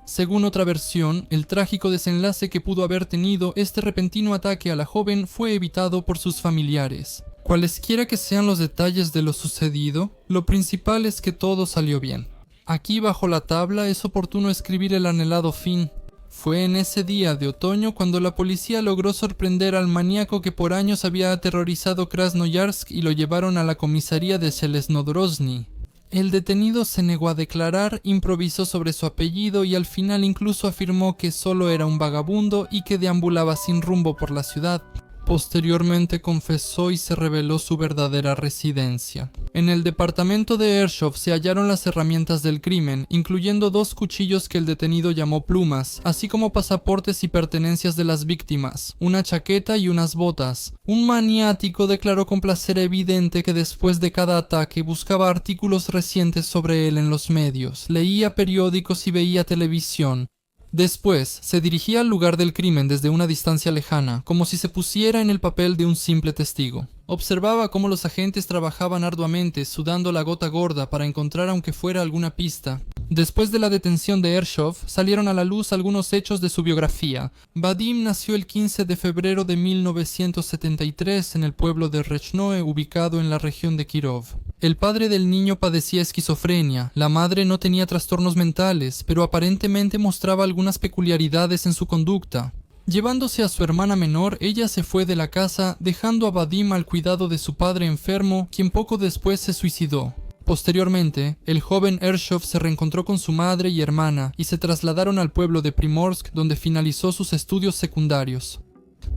Según otra versión, el trágico desenlace que pudo haber tenido este repentino ataque a la joven fue evitado por sus familiares. Cualesquiera que sean los detalles de lo sucedido, lo principal es que todo salió bien. Aquí bajo la tabla es oportuno escribir el anhelado fin. Fue en ese día de otoño cuando la policía logró sorprender al maníaco que por años había aterrorizado Krasnoyarsk y lo llevaron a la comisaría de Zeleznodorzhny. El detenido se negó a declarar, improvisó sobre su apellido y al final incluso afirmó que solo era un vagabundo y que deambulaba sin rumbo por la ciudad. Posteriormente confesó y se reveló su verdadera residencia. En el departamento de Ershov se hallaron las herramientas del crimen, incluyendo 2 cuchillos que el detenido llamó plumas, así como pasaportes y pertenencias de las víctimas, una chaqueta y unas botas. Un maniático declaró con placer evidente que después de cada ataque buscaba artículos recientes sobre él en los medios, leía periódicos y veía televisión. Después, se dirigía al lugar del crimen desde una distancia lejana, como si se pusiera en el papel de un simple testigo. Observaba cómo los agentes trabajaban arduamente, sudando la gota gorda para encontrar aunque fuera alguna pista. Después de la detención de Ershov, salieron a la luz algunos hechos de su biografía. Vadim nació el 15 de febrero de 1973 en el pueblo de Rechnoe, ubicado en la región de Kirov. El padre del niño padecía esquizofrenia, la madre no tenía trastornos mentales, pero aparentemente mostraba algunas peculiaridades en su conducta. Llevándose a su hermana menor, ella se fue de la casa, dejando a Vadim al cuidado de su padre enfermo, quien poco después se suicidó. Posteriormente, el joven Ershov se reencontró con su madre y hermana y se trasladaron al pueblo de Primorsk, donde finalizó sus estudios secundarios.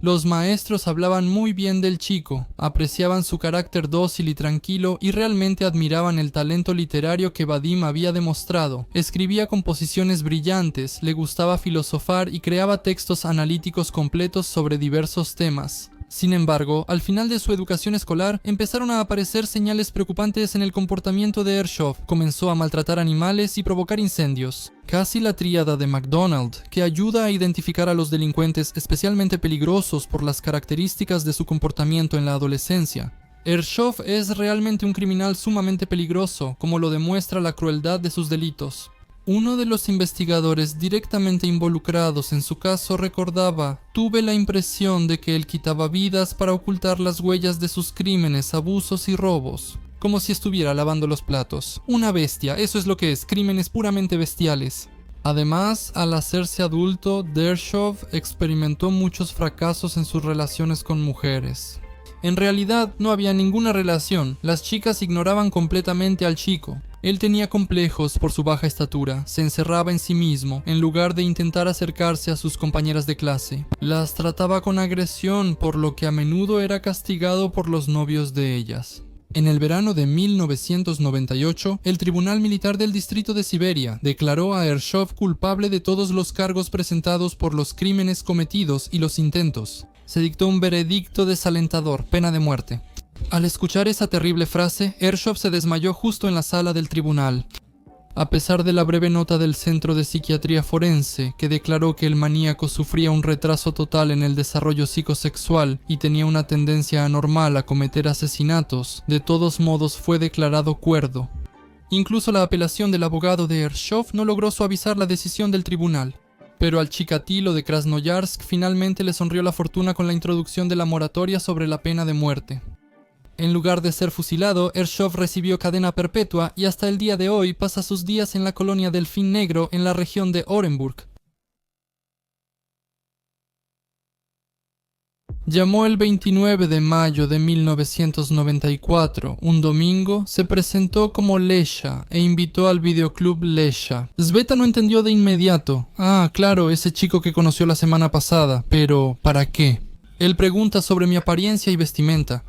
Los maestros hablaban muy bien del chico, apreciaban su carácter dócil y tranquilo y realmente admiraban el talento literario que Vadim había demostrado. Escribía composiciones brillantes, le gustaba filosofar y creaba textos analíticos completos sobre diversos temas. Sin embargo, al final de su educación escolar, empezaron a aparecer señales preocupantes en el comportamiento de Ershov. Comenzó a maltratar animales y provocar incendios. Casi la tríada de MacDonald, que ayuda a identificar a los delincuentes especialmente peligrosos por las características de su comportamiento en la adolescencia. Ershov es realmente un criminal sumamente peligroso, como lo demuestra la crueldad de sus delitos. Uno de los investigadores directamente involucrados en su caso recordaba: tuve la impresión de que él quitaba vidas para ocultar las huellas de sus crímenes, abusos y robos. Como si estuviera lavando los platos. Una bestia, eso es lo que es, crímenes puramente bestiales. Además, al hacerse adulto, Ershov experimentó muchos fracasos en sus relaciones con mujeres. En realidad, no había ninguna relación, las chicas ignoraban completamente al chico. Él tenía complejos por su baja estatura, se encerraba en sí mismo, en lugar de intentar acercarse a sus compañeras de clase. Las trataba con agresión, por lo que a menudo era castigado por los novios de ellas. En el verano de 1998, el Tribunal Militar del Distrito de Siberia declaró a Ershov culpable de todos los cargos presentados por los crímenes cometidos y los intentos. Se dictó un veredicto desalentador, pena de muerte. Al escuchar esa terrible frase, Ershov se desmayó justo en la sala del tribunal. A pesar de la breve nota del Centro de Psiquiatría Forense, que declaró que el maníaco sufría un retraso total en el desarrollo psicosexual y tenía una tendencia anormal a cometer asesinatos, de todos modos fue declarado cuerdo. Incluso la apelación del abogado de Ershov no logró suavizar la decisión del tribunal. Pero al Chikatilo de Krasnoyarsk finalmente le sonrió la fortuna con la introducción de la moratoria sobre la pena de muerte. En lugar de ser fusilado, Ershov recibió cadena perpetua y hasta el día de hoy pasa sus días en la colonia Delfín Negro en la región de Orenburg. Llamó el 29 de mayo de 1994, un domingo, se presentó como Lesha e invitó al videoclub Lesha. Sveta no entendió de inmediato. Ah, claro, ese chico que conoció la semana pasada, pero ¿para qué? Él pregunta sobre mi apariencia y vestimenta.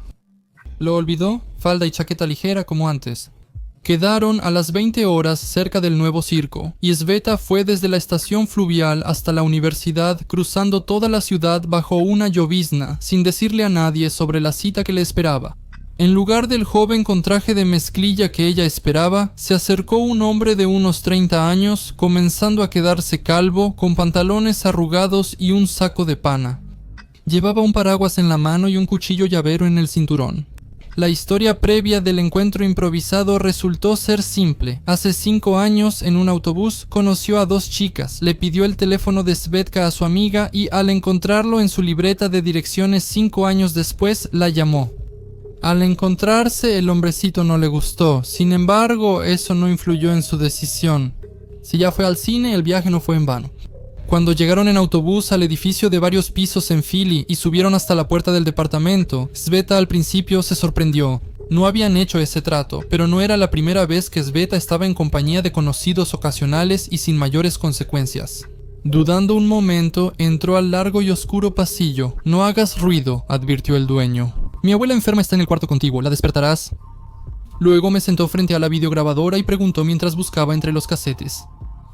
¿Lo olvidó? Falda y chaqueta ligera como antes. Quedaron a las 20 horas cerca del nuevo circo, y Sveta fue desde la estación fluvial hasta la universidad, cruzando toda la ciudad bajo una llovizna, sin decirle a nadie sobre la cita que le esperaba. En lugar del joven con traje de mezclilla que ella esperaba, se acercó un hombre de unos 30 años, comenzando a quedarse calvo, con pantalones arrugados y un saco de pana. Llevaba un paraguas en la mano y un cuchillo llavero en el cinturón. La historia previa del encuentro improvisado resultó ser simple. Hace 5 años, en un autobús, conoció a 2 chicas, le pidió el teléfono de Svetka a su amiga y al encontrarlo en su libreta de direcciones 5 años después, la llamó. Al encontrarse, el hombrecito no le gustó, sin embargo, eso no influyó en su decisión. Si ya fue al cine, el viaje no fue en vano. Cuando llegaron en autobús al edificio de varios pisos en Philly y subieron hasta la puerta del departamento, Sveta al principio se sorprendió. No habían hecho ese trato, pero no era la primera vez que Sveta estaba en compañía de conocidos ocasionales y sin mayores consecuencias. Dudando un momento, entró al largo y oscuro pasillo. No hagas ruido, advirtió el dueño. Mi abuela enferma está en el cuarto contiguo, ¿la despertarás? Luego me sentó frente a la videograbadora y preguntó mientras buscaba entre los casetes.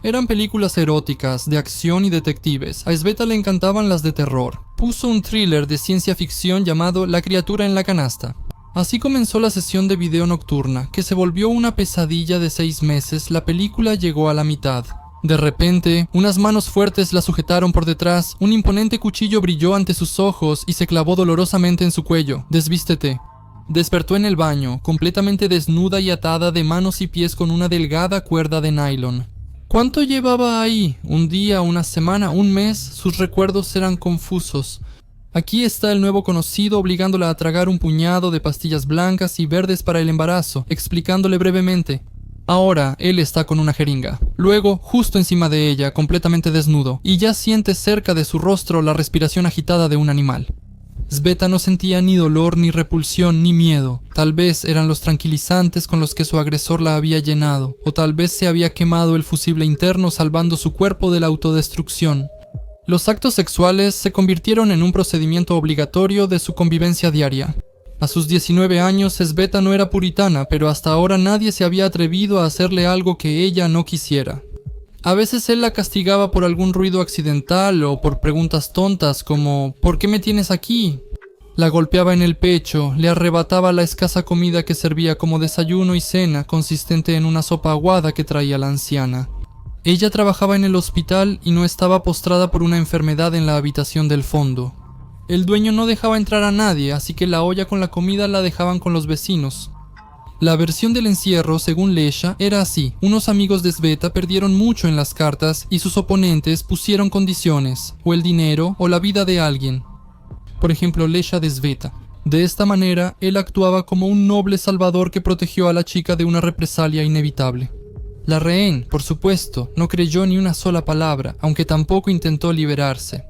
Eran películas eróticas, de acción y detectives. A Sveta le encantaban las de terror. Puso un thriller de ciencia ficción llamado La criatura en la canasta. Así comenzó la sesión de video nocturna, que se volvió una pesadilla de 6 meses. La película llegó a la mitad. De repente, unas manos fuertes la sujetaron por detrás, un imponente cuchillo brilló ante sus ojos y se clavó dolorosamente en su cuello. Desvístete. Despertó en el baño, completamente desnuda y atada de manos y pies con una delgada cuerda de nylon. ¿Cuánto llevaba ahí? ¿Un día, una semana, un mes? Sus recuerdos eran confusos. Aquí está el nuevo conocido obligándola a tragar un puñado de pastillas blancas y verdes para el embarazo, explicándole brevemente. Ahora, él está con una jeringa. Luego, justo encima de ella, completamente desnudo, y ya siente cerca de su rostro la respiración agitada de un animal. Sveta no sentía ni dolor, ni repulsión, ni miedo. Tal vez eran los tranquilizantes con los que su agresor la había llenado, o tal vez se había quemado el fusible interno salvando su cuerpo de la autodestrucción. Los actos sexuales se convirtieron en un procedimiento obligatorio de su convivencia diaria. A sus 19 años, Sveta no era puritana, pero hasta ahora nadie se había atrevido a hacerle algo que ella no quisiera. A veces él la castigaba por algún ruido accidental o por preguntas tontas como ¿por qué me tienes aquí? La golpeaba en el pecho, le arrebataba la escasa comida que servía como desayuno y cena, consistente en una sopa aguada que traía la anciana. Ella trabajaba en el hospital y no estaba postrada por una enfermedad en la habitación del fondo. El dueño no dejaba entrar a nadie, así que la olla con la comida la dejaban con los vecinos. La versión del encierro, según Lesha, era así. Unos amigos de Sveta perdieron mucho en las cartas y sus oponentes pusieron condiciones, o el dinero o la vida de alguien. Por ejemplo, Lesha de Sveta. De esta manera, él actuaba como un noble salvador que protegió a la chica de una represalia inevitable. La rehén, por supuesto, no creyó ni una sola palabra, aunque tampoco intentó liberarse.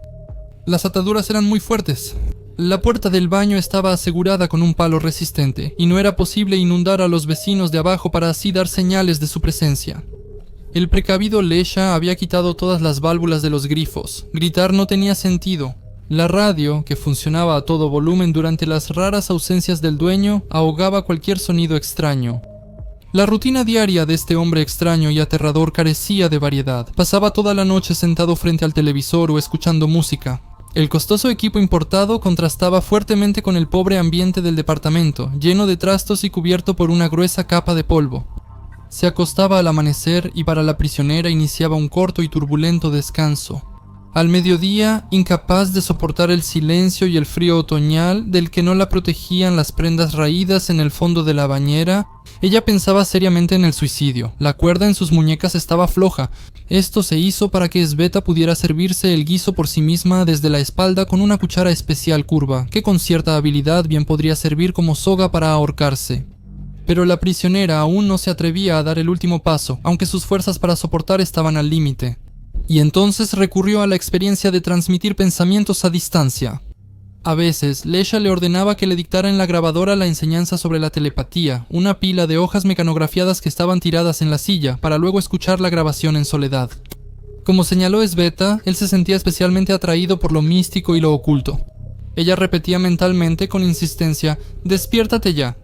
Las ataduras eran muy fuertes. La puerta del baño estaba asegurada con un palo resistente, y no era posible inundar a los vecinos de abajo para así dar señales de su presencia. El precavido Lesha había quitado todas las válvulas de los grifos. Gritar no tenía sentido. La radio, que funcionaba a todo volumen durante las raras ausencias del dueño, ahogaba cualquier sonido extraño. La rutina diaria de este hombre extraño y aterrador carecía de variedad. Pasaba toda la noche sentado frente al televisor o escuchando música. El costoso equipo importado contrastaba fuertemente con el pobre ambiente del departamento, lleno de trastos y cubierto por una gruesa capa de polvo. Se acostaba al amanecer y para la prisionera iniciaba un corto y turbulento descanso. Al mediodía, incapaz de soportar el silencio y el frío otoñal del que no la protegían las prendas raídas en el fondo de la bañera, ella pensaba seriamente en el suicidio. La cuerda en sus muñecas estaba floja. Esto se hizo para que Sveta pudiera servirse el guiso por sí misma desde la espalda con una cuchara especial curva, que con cierta habilidad bien podría servir como soga para ahorcarse. Pero la prisionera aún no se atrevía a dar el último paso, aunque sus fuerzas para soportar estaban al límite. Y entonces recurrió a la experiencia de transmitir pensamientos a distancia. A veces, Lesha le ordenaba que le dictara en la grabadora la enseñanza sobre la telepatía, una pila de hojas mecanografiadas que estaban tiradas en la silla, para luego escuchar la grabación en soledad. Como señaló Sveta, él se sentía especialmente atraído por lo místico y lo oculto. Ella repetía mentalmente con insistencia: «Despiértate ya»,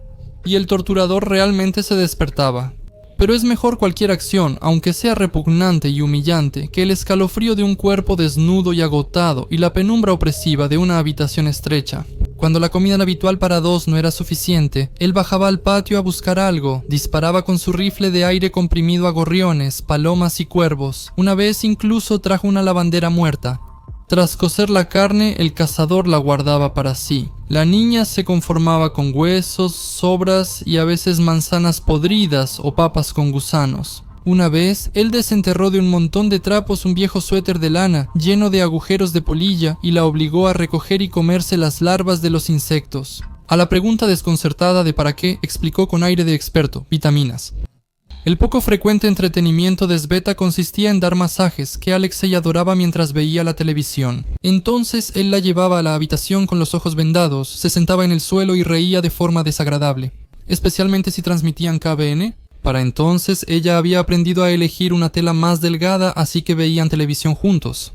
y el torturador realmente se despertaba. Pero es mejor cualquier acción, aunque sea repugnante y humillante, que el escalofrío de un cuerpo desnudo y agotado y la penumbra opresiva de una habitación estrecha. Cuando la comida habitual para dos no era suficiente, él bajaba al patio a buscar algo, disparaba con su rifle de aire comprimido a gorriones, palomas y cuervos. Una vez incluso trajo una lavandera muerta. Tras cocer la carne, el cazador la guardaba para sí. La niña se conformaba con huesos, sobras y a veces manzanas podridas o papas con gusanos. Una vez, él desenterró de un montón de trapos un viejo suéter de lana, lleno de agujeros de polilla, y la obligó a recoger y comerse las larvas de los insectos. A la pregunta desconcertada de para qué, explicó con aire de experto: vitaminas. El poco frecuente entretenimiento de Sveta consistía en dar masajes, que Alexei adoraba mientras veía la televisión. Entonces él la llevaba a la habitación con los ojos vendados, se sentaba en el suelo y reía de forma desagradable, especialmente si transmitían KBN. Para entonces ella había aprendido a elegir una tela más delgada, así que veían televisión juntos.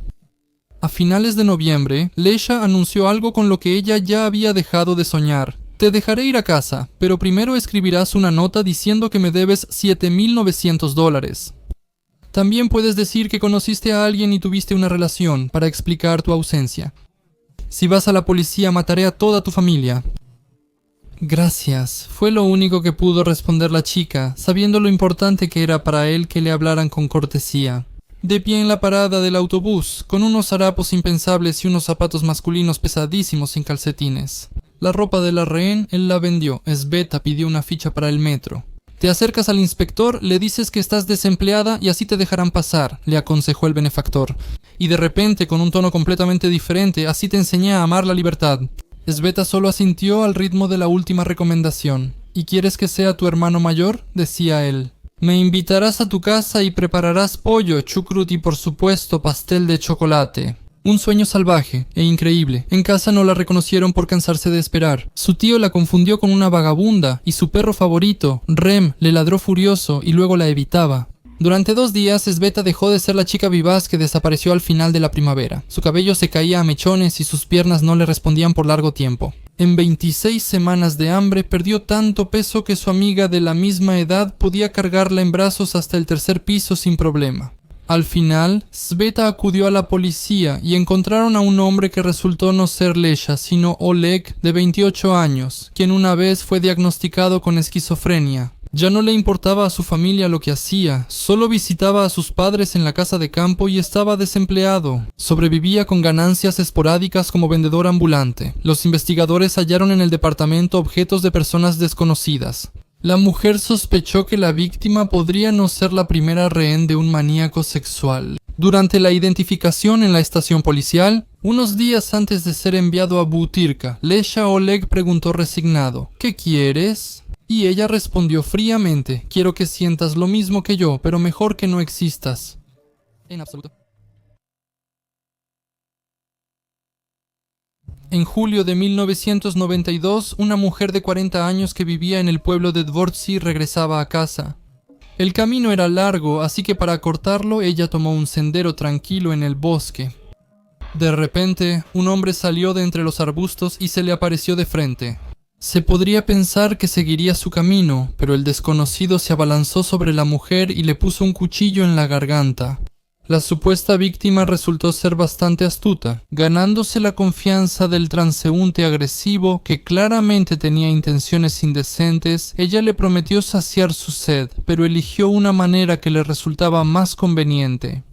A finales de noviembre, Lesha anunció algo con lo que ella ya había dejado de soñar. «Te dejaré ir a casa, pero primero escribirás una nota diciendo que me debes $7,900. También puedes decir que conociste a alguien y tuviste una relación para explicar tu ausencia. Si vas a la policía, mataré a toda tu familia». «Gracias», fue lo único que pudo responder la chica, sabiendo lo importante que era para él que le hablaran con cortesía. De pie en la parada del autobús, con unos harapos impensables y unos zapatos masculinos pesadísimos sin calcetines. La ropa de la rehén él la vendió. Sveta pidió una ficha para el metro. «Te acercas al inspector, le dices que estás desempleada y así te dejarán pasar», le aconsejó el benefactor. Y de repente, con un tono completamente diferente: «Así te enseñé a amar la libertad». Sveta solo asintió al ritmo de la última recomendación. «¿Y quieres que sea tu hermano mayor?», decía él. «Me invitarás a tu casa y prepararás pollo, chucrut y por supuesto pastel de chocolate». Un sueño salvaje e increíble. En casa no la reconocieron por cansarse de esperar. Su tío la confundió con una vagabunda y su perro favorito, Rem, le ladró furioso y luego la evitaba. Durante 2 días, Sveta dejó de ser la chica vivaz que desapareció al final de la primavera. Su cabello se caía a mechones y sus piernas no le respondían por largo tiempo. En 26 semanas de hambre perdió tanto peso que su amiga de la misma edad podía cargarla en brazos hasta el 3er piso sin problema. Al final, Sveta acudió a la policía y encontraron a un hombre que resultó no ser Lesha, sino Oleg, de 28 años, quien una vez fue diagnosticado con esquizofrenia. Ya no le importaba a su familia lo que hacía, solo visitaba a sus padres en la casa de campo y estaba desempleado. Sobrevivía con ganancias esporádicas como vendedor ambulante. Los investigadores hallaron en el departamento objetos de personas desconocidas. La mujer sospechó que la víctima podría no ser la primera rehén de un maníaco sexual. Durante la identificación en la estación policial, unos días antes de ser enviado a Butyrka, Lesha Oleg preguntó resignado: «¿Qué quieres?». Y ella respondió fríamente: «Quiero que sientas lo mismo que yo, pero mejor que no existas». En absoluto. En julio de 1992, una mujer de 40 años que vivía en el pueblo de Dvortsy regresaba a casa. El camino era largo, así que para acortarlo ella tomó un sendero tranquilo en el bosque. De repente, un hombre salió de entre los arbustos y se le apareció de frente. Se podría pensar que seguiría su camino, pero el desconocido se abalanzó sobre la mujer y le puso un cuchillo en la garganta. La supuesta víctima resultó ser bastante astuta. Ganándose la confianza del transeúnte agresivo, que claramente tenía intenciones indecentes, ella le prometió saciar su sed, pero eligió una manera que le resultaba más conveniente.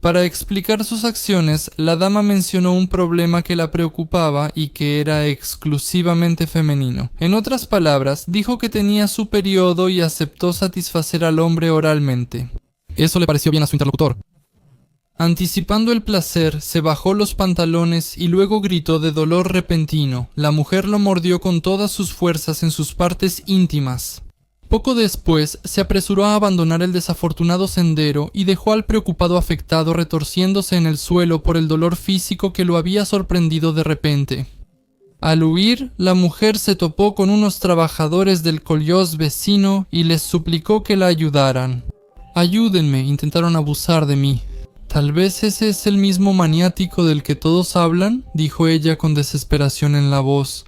Para explicar sus acciones, la dama mencionó un problema que la preocupaba y que era exclusivamente femenino. En otras palabras, dijo que tenía su periodo y aceptó satisfacer al hombre oralmente. Eso le pareció bien a su interlocutor. Anticipando el placer, se bajó los pantalones y luego gritó de dolor repentino. La mujer lo mordió con todas sus fuerzas en sus partes íntimas. Poco después, se apresuró a abandonar el desafortunado sendero y dejó al preocupado afectado retorciéndose en el suelo por el dolor físico que lo había sorprendido de repente. Al huir, la mujer se topó con unos trabajadores del koljós vecino y les suplicó que la ayudaran. «Ayúdenme», intentaron abusar de mí. «Tal vez ese es el mismo maniático del que todos hablan», dijo ella con desesperación en la voz.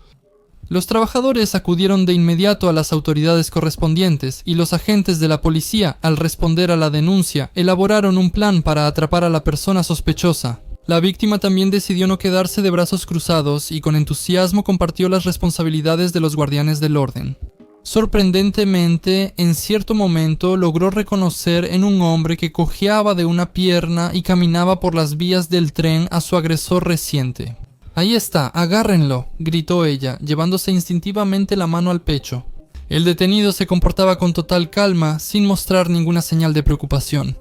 Los trabajadores acudieron de inmediato a las autoridades correspondientes y los agentes de la policía, al responder a la denuncia, elaboraron un plan para atrapar a la persona sospechosa. La víctima también decidió no quedarse de brazos cruzados y con entusiasmo compartió las responsabilidades de los guardianes del orden. Sorprendentemente, en cierto momento logró reconocer en un hombre que cojeaba de una pierna y caminaba por las vías del tren a su agresor reciente. «Ahí está, agárrenlo», gritó ella, llevándose instintivamente la mano al pecho. El detenido se comportaba con total calma, sin mostrar ninguna señal de preocupación.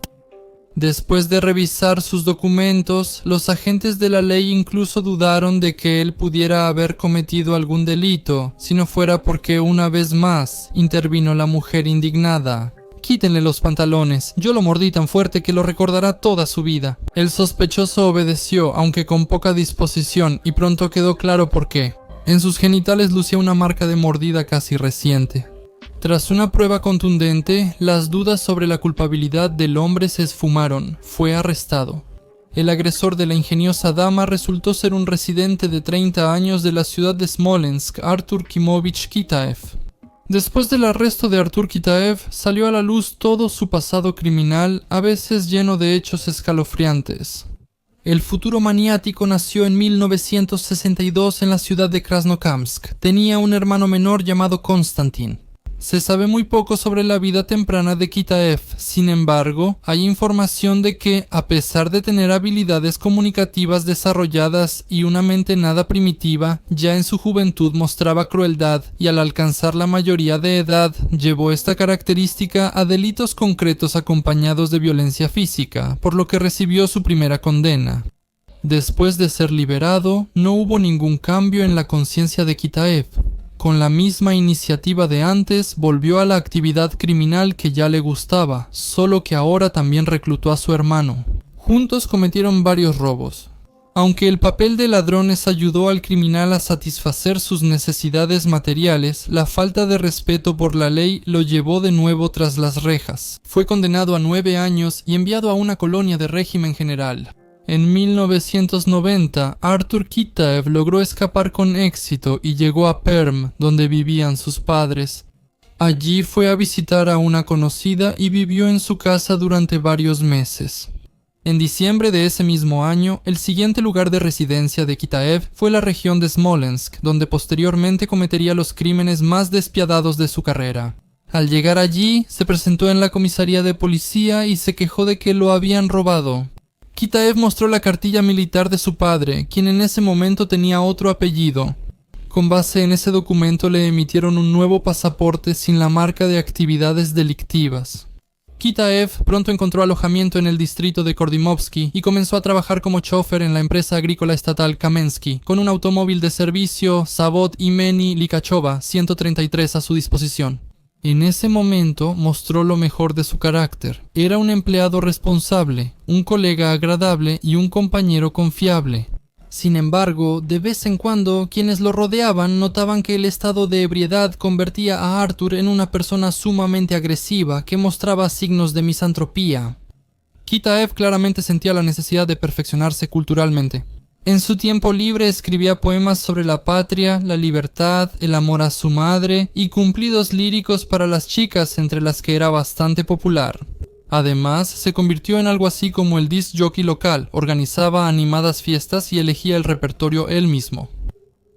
Después de revisar sus documentos, los agentes de la ley incluso dudaron de que él pudiera haber cometido algún delito, si no fuera porque una vez más intervino la mujer indignada. «Quítenle los pantalones, yo lo mordí tan fuerte que lo recordará toda su vida». El sospechoso obedeció, aunque con poca disposición, y pronto quedó claro por qué. En sus genitales lucía una marca de mordida casi reciente. Tras una prueba contundente, las dudas sobre la culpabilidad del hombre se esfumaron. Fue arrestado. El agresor de la ingeniosa dama resultó ser un residente de 30 años de la ciudad de Smolensk, Artur Kimovich Kitaev. Después del arresto de Artur Kitaev, salió a la luz todo su pasado criminal, a veces lleno de hechos escalofriantes. El futuro maniático nació en 1962 en la ciudad de Krasnokamsk. Tenía un hermano menor llamado Konstantin. Se sabe muy poco sobre la vida temprana de Kitaev. Sin embargo, hay información de que, a pesar de tener habilidades comunicativas desarrolladas y una mente nada primitiva, ya en su juventud mostraba crueldad y al alcanzar la mayoría de edad, llevó esta característica a delitos concretos acompañados de violencia física, por lo que recibió su primera condena. Después de ser liberado, no hubo ningún cambio en la conciencia de Kitaev. Con la misma iniciativa de antes, volvió a la actividad criminal que ya le gustaba, solo que ahora también reclutó a su hermano. Juntos cometieron varios robos. Aunque el papel de ladrones ayudó al criminal a satisfacer sus necesidades materiales, la falta de respeto por la ley lo llevó de nuevo tras las rejas. Fue condenado a 9 años y enviado a una colonia de régimen general. En 1990, Artur Kitaev logró escapar con éxito y llegó a Perm, donde vivían sus padres. Allí fue a visitar a una conocida y vivió en su casa durante varios meses. En diciembre de ese mismo año, el siguiente lugar de residencia de Kitaev fue la región de Smolensk, donde posteriormente cometería los crímenes más despiadados de su carrera. Al llegar allí, se presentó en la comisaría de policía y se quejó de que lo habían robado. Kitaev mostró la cartilla militar de su padre, quien en ese momento tenía otro apellido. Con base en ese documento le emitieron un nuevo pasaporte sin la marca de actividades delictivas. Kitaev pronto encontró alojamiento en el distrito de Kordimovsky y comenzó a trabajar como chofer en la empresa agrícola estatal Kamensky, con un automóvil de servicio Zavod Imeni Likachova 133 a su disposición. En ese momento mostró lo mejor de su carácter. Era un empleado responsable, un colega agradable y un compañero confiable. Sin embargo, de vez en cuando, quienes lo rodeaban notaban que el estado de ebriedad convertía a Artur en una persona sumamente agresiva que mostraba signos de misantropía. Kitaev claramente sentía la necesidad de perfeccionarse culturalmente. En su tiempo libre escribía poemas sobre la patria, la libertad, el amor a su madre y cumplidos líricos para las chicas, entre las que era bastante popular. Además, se convirtió en algo así como el disc jockey local, organizaba animadas fiestas y elegía el repertorio él mismo.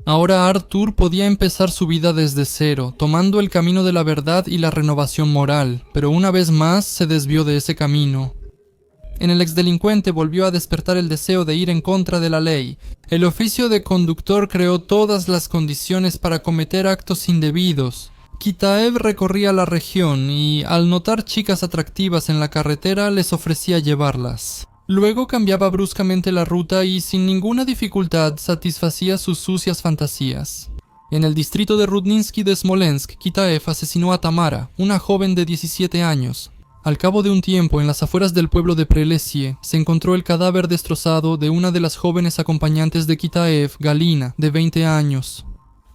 Ahora Artur podía empezar su vida desde cero, tomando el camino de la verdad y la renovación moral, pero una vez más se desvió de ese camino. En el exdelincuente volvió a despertar el deseo de ir en contra de la ley. El oficio de conductor creó todas las condiciones para cometer actos indebidos. Kitaev recorría la región y, al notar chicas atractivas en la carretera, les ofrecía llevarlas. Luego cambiaba bruscamente la ruta y, sin ninguna dificultad, satisfacía sus sucias fantasías. En el distrito de Rudninsky de Smolensk, Kitaev asesinó a Tamara, una joven de 17 años. Al cabo de un tiempo, en las afueras del pueblo de Prelesie, se encontró el cadáver destrozado de una de las jóvenes acompañantes de Kitaev, Galina, de 20 años.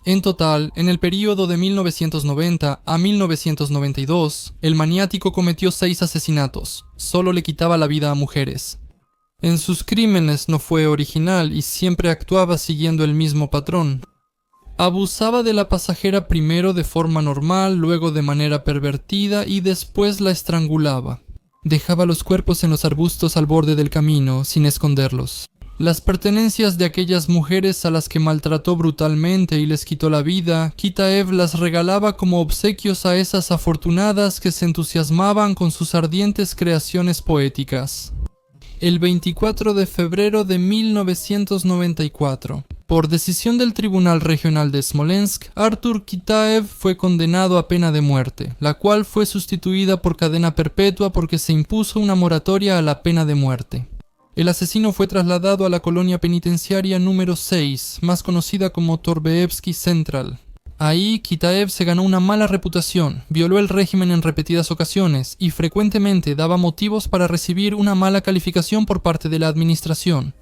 En total, en el período de 1990 a 1992, el maniático cometió 6 asesinatos. Solo le quitaba la vida a mujeres. En sus crímenes no fue original y siempre actuaba siguiendo el mismo patrón. Abusaba de la pasajera primero de forma normal, luego de manera pervertida y después la estrangulaba. Dejaba los cuerpos en los arbustos al borde del camino, sin esconderlos. Las pertenencias de aquellas mujeres a las que maltrató brutalmente y les quitó la vida, Kitaev las regalaba como obsequios a esas afortunadas que se entusiasmaban con sus ardientes creaciones poéticas. El 24 de febrero de 1994, por decisión del Tribunal Regional de Smolensk, Artur Kitaev fue condenado a pena de muerte, la cual fue sustituida por cadena perpetua porque se impuso una moratoria a la pena de muerte. El asesino fue trasladado a la colonia penitenciaria número 6, más conocida como Torbeevsky Central. Ahí, Kitaev se ganó una mala reputación, violó el régimen en repetidas ocasiones y frecuentemente daba motivos para recibir una mala calificación por parte de la administración.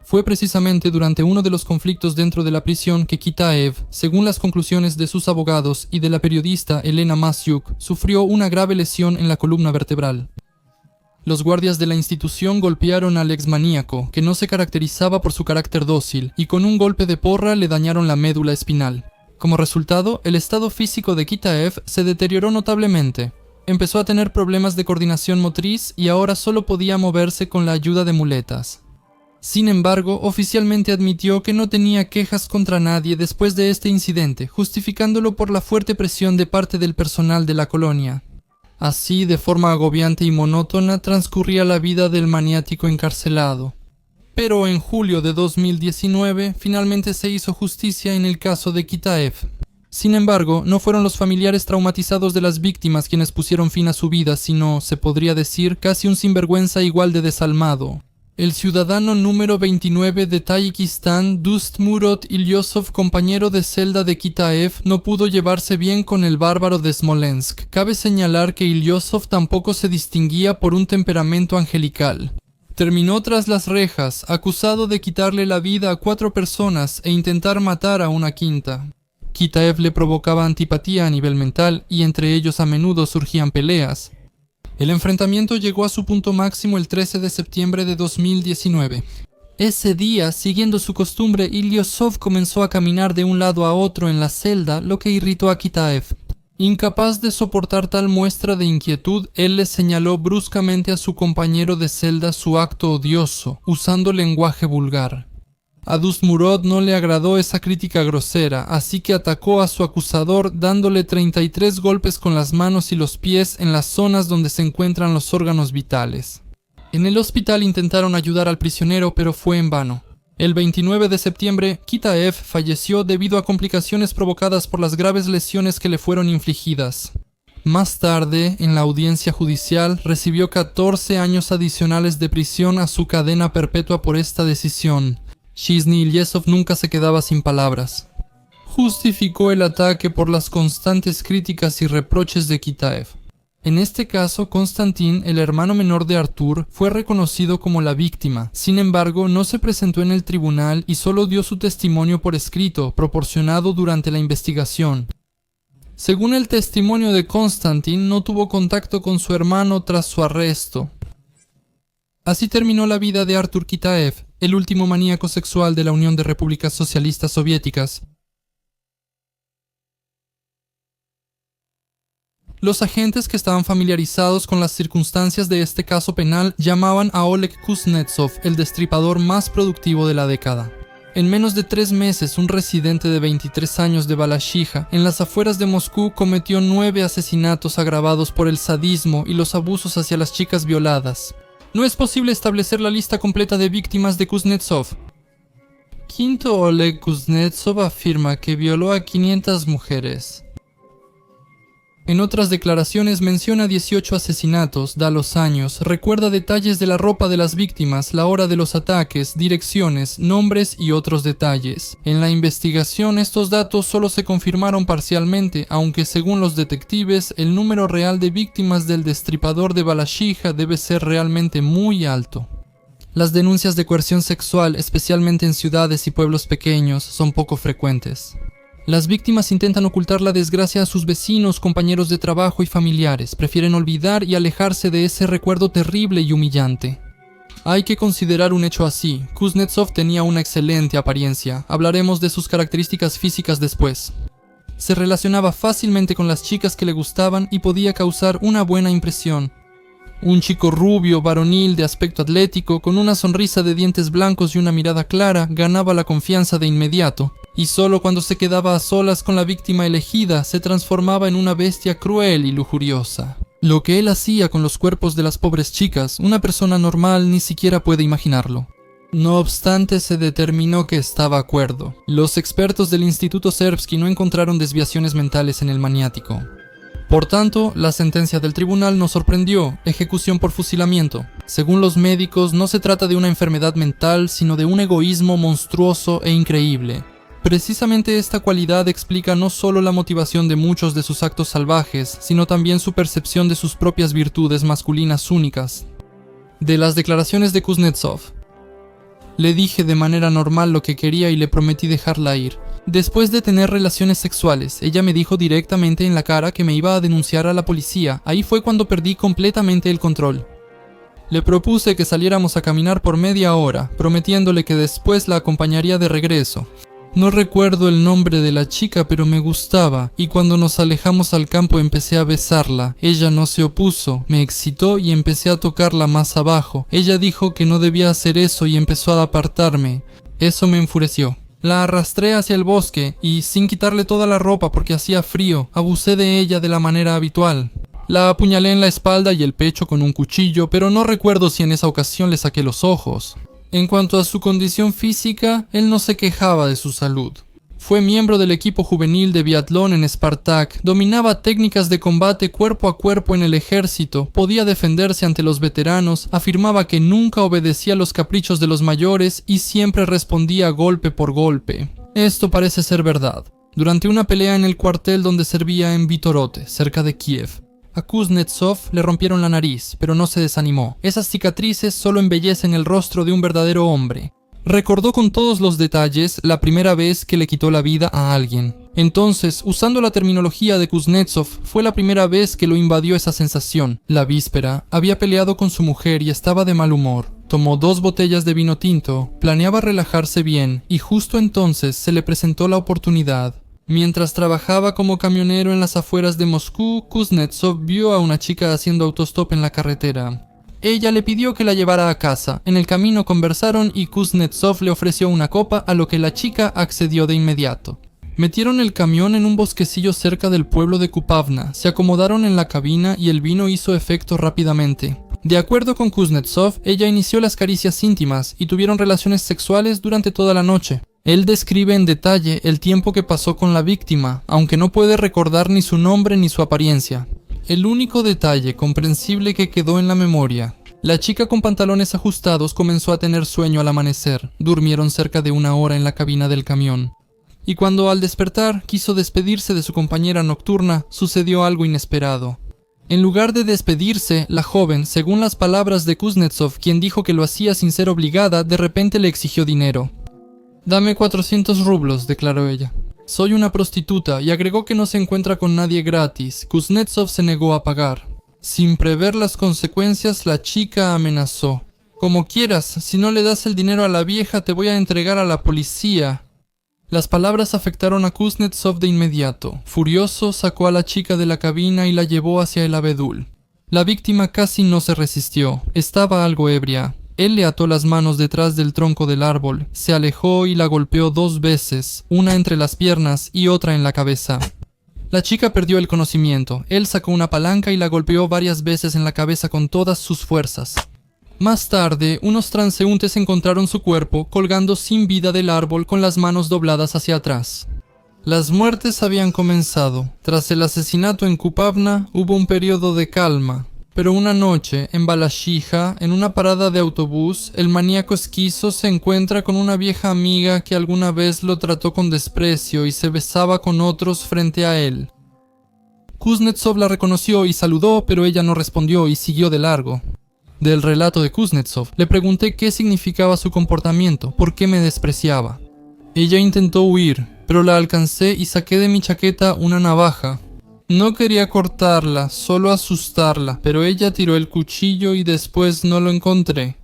Fue precisamente durante uno de los conflictos dentro de la prisión que Kitaev, según las conclusiones de sus abogados y de la periodista Elena Masyuk, sufrió una grave lesión en la columna vertebral. Los guardias de la institución golpearon al exmaníaco, que no se caracterizaba por su carácter dócil, y con un golpe de porra le dañaron la médula espinal. Como resultado, el estado físico de Kitaev se deterioró notablemente. Empezó a tener problemas de coordinación motriz y ahora solo podía moverse con la ayuda de muletas. Sin embargo, oficialmente admitió que no tenía quejas contra nadie después de este incidente, justificándolo por la fuerte presión de parte del personal de la colonia. Así, de forma agobiante y monótona, transcurría la vida del maniático encarcelado. Pero en julio de 2019, finalmente se hizo justicia en el caso de Kitaev. Sin embargo, no fueron los familiares traumatizados de las víctimas quienes pusieron fin a su vida, sino, se podría decir, casi un sinvergüenza igual de desalmado. El ciudadano número 29 de Tayikistán, Dustmurod Ilyosov, compañero de celda de Kitaev, no pudo llevarse bien con el bárbaro de Smolensk. Cabe señalar que Ilyosov tampoco se distinguía por un temperamento angelical. Terminó tras las rejas, acusado de quitarle la vida a 4 personas e intentar matar a una quinta. Kitaev le provocaba antipatía a nivel mental y entre ellos a menudo surgían peleas. El enfrentamiento llegó a su punto máximo el 13 de septiembre de 2019. Ese día, siguiendo su costumbre, Ilyosov comenzó a caminar de un lado a otro en la celda, lo que irritó a Kitaev. Incapaz de soportar tal muestra de inquietud, él le señaló bruscamente a su compañero de celda su acto odioso, usando lenguaje vulgar. A Dustmurod no le agradó esa crítica grosera, así que atacó a su acusador dándole 33 golpes con las manos y los pies en las zonas donde se encuentran los órganos vitales. En el hospital intentaron ayudar al prisionero, pero fue en vano. El 29 de septiembre, Kitaev falleció debido a complicaciones provocadas por las graves lesiones que le fueron infligidas. Más tarde, en la audiencia judicial, recibió 14 años adicionales de prisión a su cadena perpetua por esta decisión. Shizny Ilyasov nunca se quedaba sin palabras. Justificó el ataque por las constantes críticas y reproches de Kitaev. En este caso, Konstantin, el hermano menor de Artur, fue reconocido como la víctima. Sin embargo, no se presentó en el tribunal y solo dio su testimonio por escrito, proporcionado durante la investigación. Según el testimonio de Konstantin, no tuvo contacto con su hermano tras su arresto. Así terminó la vida de Artur Kitaev, el último maníaco sexual de la Unión de Repúblicas Socialistas Soviéticas. Los agentes que estaban familiarizados con las circunstancias de este caso penal llamaban a Oleg Kuznetsov el destripador más productivo de la década. En menos de 3 meses, un residente de 23 años de Balashija, en las afueras de Moscú, cometió 9 asesinatos agravados por el sadismo y los abusos hacia las chicas violadas. No es posible establecer la lista completa de víctimas de Kuznetsov. Quinto Oleg Kuznetsov afirma que violó a 500 mujeres. En otras declaraciones menciona 18 asesinatos, da los años, recuerda detalles de la ropa de las víctimas, la hora de los ataques, direcciones, nombres y otros detalles. En la investigación estos datos solo se confirmaron parcialmente, aunque según los detectives el número real de víctimas del destripador de Balashija debe ser realmente muy alto. Las denuncias de coerción sexual, especialmente en ciudades y pueblos pequeños, son poco frecuentes. Las víctimas intentan ocultar la desgracia a sus vecinos, compañeros de trabajo y familiares. Prefieren olvidar y alejarse de ese recuerdo terrible y humillante. Hay que considerar un hecho así. Kuznetsov tenía una excelente apariencia. Hablaremos de sus características físicas después. Se relacionaba fácilmente con las chicas que le gustaban y podía causar una buena impresión. Un chico rubio, varonil, de aspecto atlético, con una sonrisa de dientes blancos y una mirada clara, ganaba la confianza de inmediato, y solo cuando se quedaba a solas con la víctima elegida se transformaba en una bestia cruel y lujuriosa. Lo que él hacía con los cuerpos de las pobres chicas, una persona normal ni siquiera puede imaginarlo. No obstante, se determinó que estaba cuerdo. Los expertos del Instituto Serbsky no encontraron desviaciones mentales en el maniático. Por tanto, la sentencia del tribunal nos sorprendió: ejecución por fusilamiento. Según los médicos, no se trata de una enfermedad mental, sino de un egoísmo monstruoso e increíble. Precisamente esta cualidad explica no solo la motivación de muchos de sus actos salvajes, sino también su percepción de sus propias virtudes masculinas únicas. De las declaraciones de Kuznetsov: le dije de manera normal lo que quería y le prometí dejarla ir. Después de tener relaciones sexuales, ella me dijo directamente en la cara que me iba a denunciar a la policía. Ahí fue cuando perdí completamente el control. Le propuse que saliéramos a caminar por media hora, prometiéndole que después la acompañaría de regreso. No recuerdo el nombre de la chica, pero me gustaba, y cuando nos alejamos al campo empecé a besarla. Ella no se opuso, me excitó y empecé a tocarla más abajo. Ella dijo que no debía hacer eso y empezó a apartarme. Eso me enfureció. La arrastré hacia el bosque y, sin quitarle toda la ropa porque hacía frío, abusé de ella de la manera habitual. La apuñalé en la espalda y el pecho con un cuchillo, pero no recuerdo si en esa ocasión le saqué los ojos. En cuanto a su condición física, él no se quejaba de su salud. Fue miembro del equipo juvenil de biatlón en Spartak, dominaba técnicas de combate cuerpo a cuerpo en el ejército, podía defenderse ante los veteranos, afirmaba que nunca obedecía los caprichos de los mayores y siempre respondía golpe por golpe. Esto parece ser verdad. Durante una pelea en el cuartel donde servía en Vitorote, cerca de Kiev, a Kuznetsov le rompieron la nariz, pero no se desanimó. Esas cicatrices solo embellecen el rostro de un verdadero hombre. Recordó con todos los detalles la primera vez que le quitó la vida a alguien. Entonces, usando la terminología de Kuznetsov, fue la primera vez que lo invadió esa sensación. La víspera, había peleado con su mujer y estaba de mal humor. Tomó 2 botellas de vino tinto, planeaba relajarse bien, y justo entonces se le presentó la oportunidad. Mientras trabajaba como camionero en las afueras de Moscú, Kuznetsov vio a una chica haciendo autostop en la carretera. Ella le pidió que la llevara a casa. En el camino conversaron y Kuznetsov le ofreció una copa, a lo que la chica accedió de inmediato. Metieron el camión en un bosquecillo cerca del pueblo de Kupavna, se acomodaron en la cabina y el vino hizo efecto rápidamente. De acuerdo con Kuznetsov, ella inició las caricias íntimas y tuvieron relaciones sexuales durante toda la noche. Él describe en detalle el tiempo que pasó con la víctima, aunque no puede recordar ni su nombre ni su apariencia. El único detalle comprensible que quedó en la memoria: la chica con pantalones ajustados comenzó a tener sueño al amanecer. Durmieron cerca de 1 hora en la cabina del camión. Y cuando al despertar quiso despedirse de su compañera nocturna, sucedió algo inesperado. En lugar de despedirse, la joven, según las palabras de Kuznetsov, quien dijo que lo hacía sin ser obligada, de repente le exigió dinero. «Dame 400 rublos», declaró ella. «Soy una prostituta», y agregó que no se encuentra con nadie gratis. Kuznetsov se negó a pagar. Sin prever las consecuencias, la chica amenazó. «Como quieras, si no le das el dinero a la vieja te voy a entregar a la policía». Las palabras afectaron a Kuznetsov de inmediato. Furioso, sacó a la chica de la cabina y la llevó hacia el abedul. La víctima casi no se resistió. Estaba algo ebria. Él le ató las manos detrás del tronco del árbol, se alejó y la golpeó 2 veces, una entre las piernas y otra en la cabeza. La chica perdió el conocimiento. Él sacó una palanca y la golpeó varias veces en la cabeza con todas sus fuerzas. Más tarde, unos transeúntes encontraron su cuerpo colgando sin vida del árbol con las manos dobladas hacia atrás. Las muertes habían comenzado. Tras el asesinato en Kupavna, hubo un periodo de calma. Pero una noche, en Balashija, en una parada de autobús, el maníaco esquizo se encuentra con una vieja amiga que alguna vez lo trató con desprecio y se besaba con otros frente a él. Kuznetsov la reconoció y saludó, pero ella no respondió y siguió de largo. Del relato de Kuznetsov, le pregunté qué significaba su comportamiento, por qué me despreciaba. Ella intentó huir, pero la alcancé y saqué de mi chaqueta una navaja. No quería cortarla, solo asustarla, pero ella tiró el cuchillo y después no lo encontré.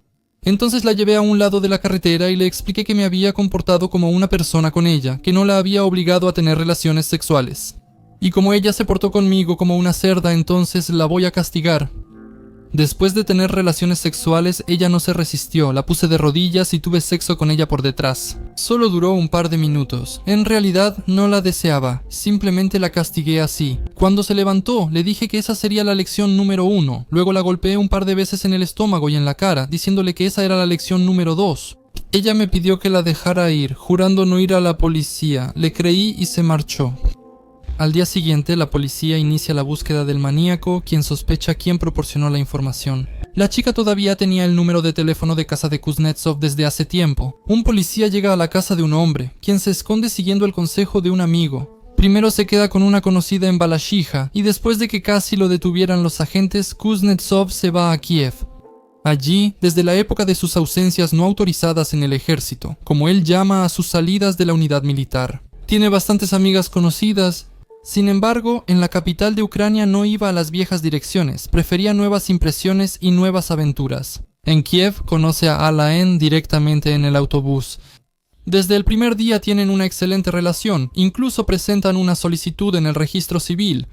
Entonces la llevé a un lado de la carretera y le expliqué que me había comportado como una persona con ella, que no la había obligado a tener relaciones sexuales. Y como ella se portó conmigo como una cerda, entonces la voy a castigar. Después de tener relaciones sexuales, ella no se resistió, la puse de rodillas y tuve sexo con ella por detrás. Solo duró un par de minutos. En realidad no la deseaba, simplemente la castigué así. Cuando se levantó, le dije que esa sería la lección número 1. Luego la golpeé un par de veces en el estómago y en la cara, diciéndole que esa era la lección número 2. Ella me pidió que la dejara ir, jurando no ir a la policía. Le creí y se marchó. Al día siguiente, la policía inicia la búsqueda del maníaco, quien sospecha quién proporcionó la información. La chica todavía tenía el número de teléfono de casa de Kuznetsov desde hace tiempo. Un policía llega a la casa de un hombre, quien se esconde siguiendo el consejo de un amigo. Primero se queda con una conocida en Balashija, y después de que casi lo detuvieran los agentes, Kuznetsov se va a Kiev. Allí, desde la época de sus ausencias no autorizadas en el ejército, como él llama a sus salidas de la unidad militar. Tiene bastantes amigas conocidas. Sin embargo, en la capital de Ucrania no iba a las viejas direcciones, prefería nuevas impresiones y nuevas aventuras. En Kiev conoce a Alain directamente en el autobús. Desde el primer día tienen una excelente relación, incluso presentan una solicitud en el registro civil.